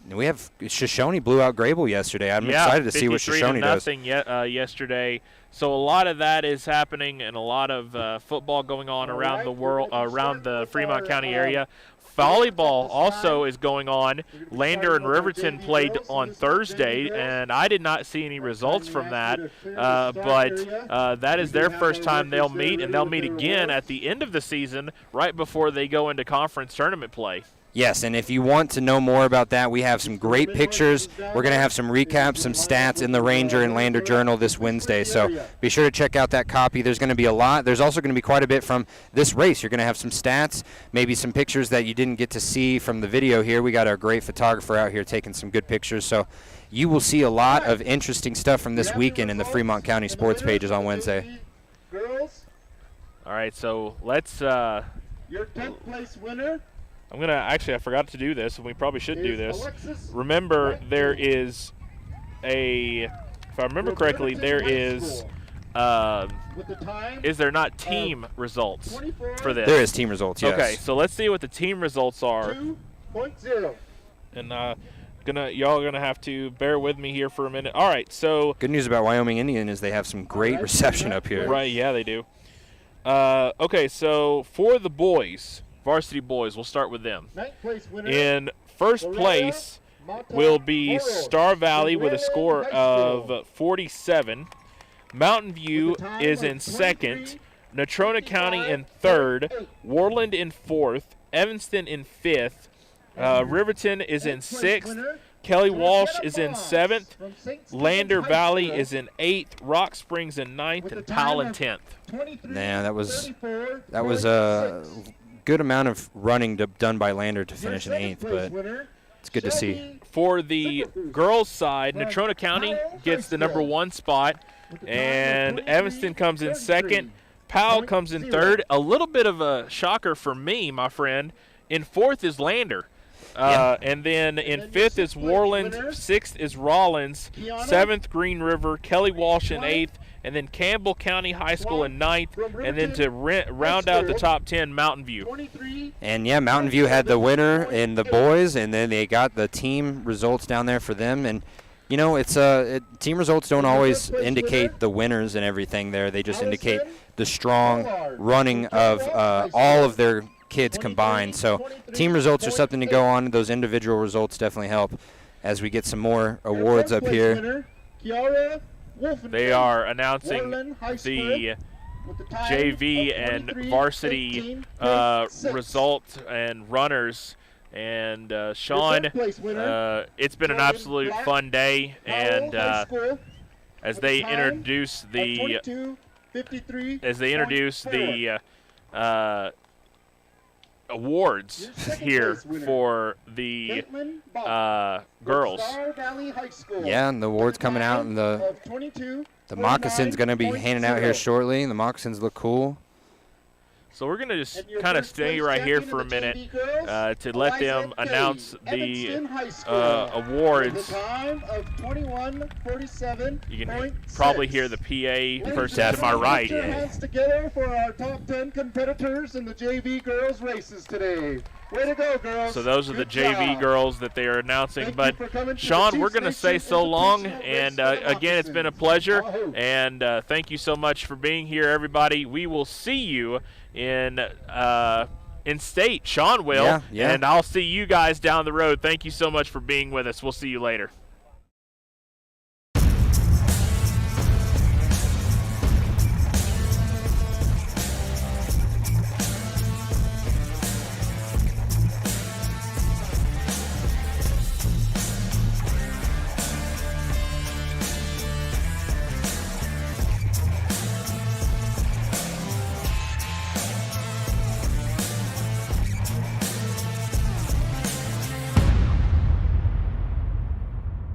We have Shoshone blew out Grable yesterday. I'm excited to see what Shoshone does. Yesterday. So a lot of that is happening and a lot of football going on around the world, around the Fremont County area. Volleyball also is going on. Lander and Riverton played on Thursday, and I did not see any results from that. But that is their first time they'll meet, and they'll meet again at the end of the season, right before they go into conference tournament play. Yes, and if you want to know more about that, we have some great pictures. We're going to have some recaps, some stats in the Ranger and Lander Journal this Wednesday. So be sure to check out that copy. There's going to be a lot. There's also going to be quite a bit from this race. You're going to have some stats, maybe some pictures that you didn't get to see from the video here. We got our great photographer out here taking some good pictures. So you will see a lot of interesting stuff from this weekend in the Fremont County sports pages on Wednesday. All right, so let's your 10th place winner. I forgot to do this, and we probably should do this. Remember, there is if I remember correctly, there is there not team results for this? There is team results, yes. Okay, so let's see what the team results are. 2.0. And y'all gonna have to bear with me here for a minute. All right, so good news about Wyoming Indian is they have some great reception up here. Right, yeah, they do. Okay, so for the boys, varsity boys, we'll start with them. In first place will be Star Valley with a score of 47. Mountain View is in second. Natrona County in third. Worland in fourth. Evanston in fifth. Riverton is in sixth. Kelly Walsh is in seventh. Lander Valley is in eighth. Rock Springs in ninth, and Powell in 10th. Man, that was a good amount of running done by Lander to finish in 8th, but it's good to see. For the girls' side, Natrona County gets the number 1 spot, and Evanston comes in second. Powell comes in third. A little bit of a shocker for me, my friend. In fourth is Lander. And then in 5th is Worland, 6th is Rollins, 7th Green River, Kelly Walsh in 8th, and then Campbell County High School in 9th, and then to round out the top 10, Mountain View. And, yeah, Mountain View had the winner in the boys, and then they got the team results down there for them. And, you know, team results don't always indicate the winners and everything there. They just indicate the strong running of all of their kids combined. So team results are something to go on. Those individual results definitely help as we get some more awards up here. They are announcing the JV and varsity results and runners. And Sean, it's been an absolute fun day. And as they introduce the awards here for the girls. Yeah, and the awards coming out, and the moccasins going to be handing out here shortly. The moccasins look cool. So we're going to just kind of stay right here for a minute to let them announce the awards. You can probably hear the PA person to my right. Put your hands together for our top 10 competitors in the JV girls races today. Way to go, girls. So those are the JV girls that they are announcing. But, Sean, we're going to say so long. And, again, it's been a pleasure. And thank you so much for being here, everybody. We will see you in state. Sean will. Yeah. And I'll see you guys down the road. Thank you so much for being with us. We'll see you later.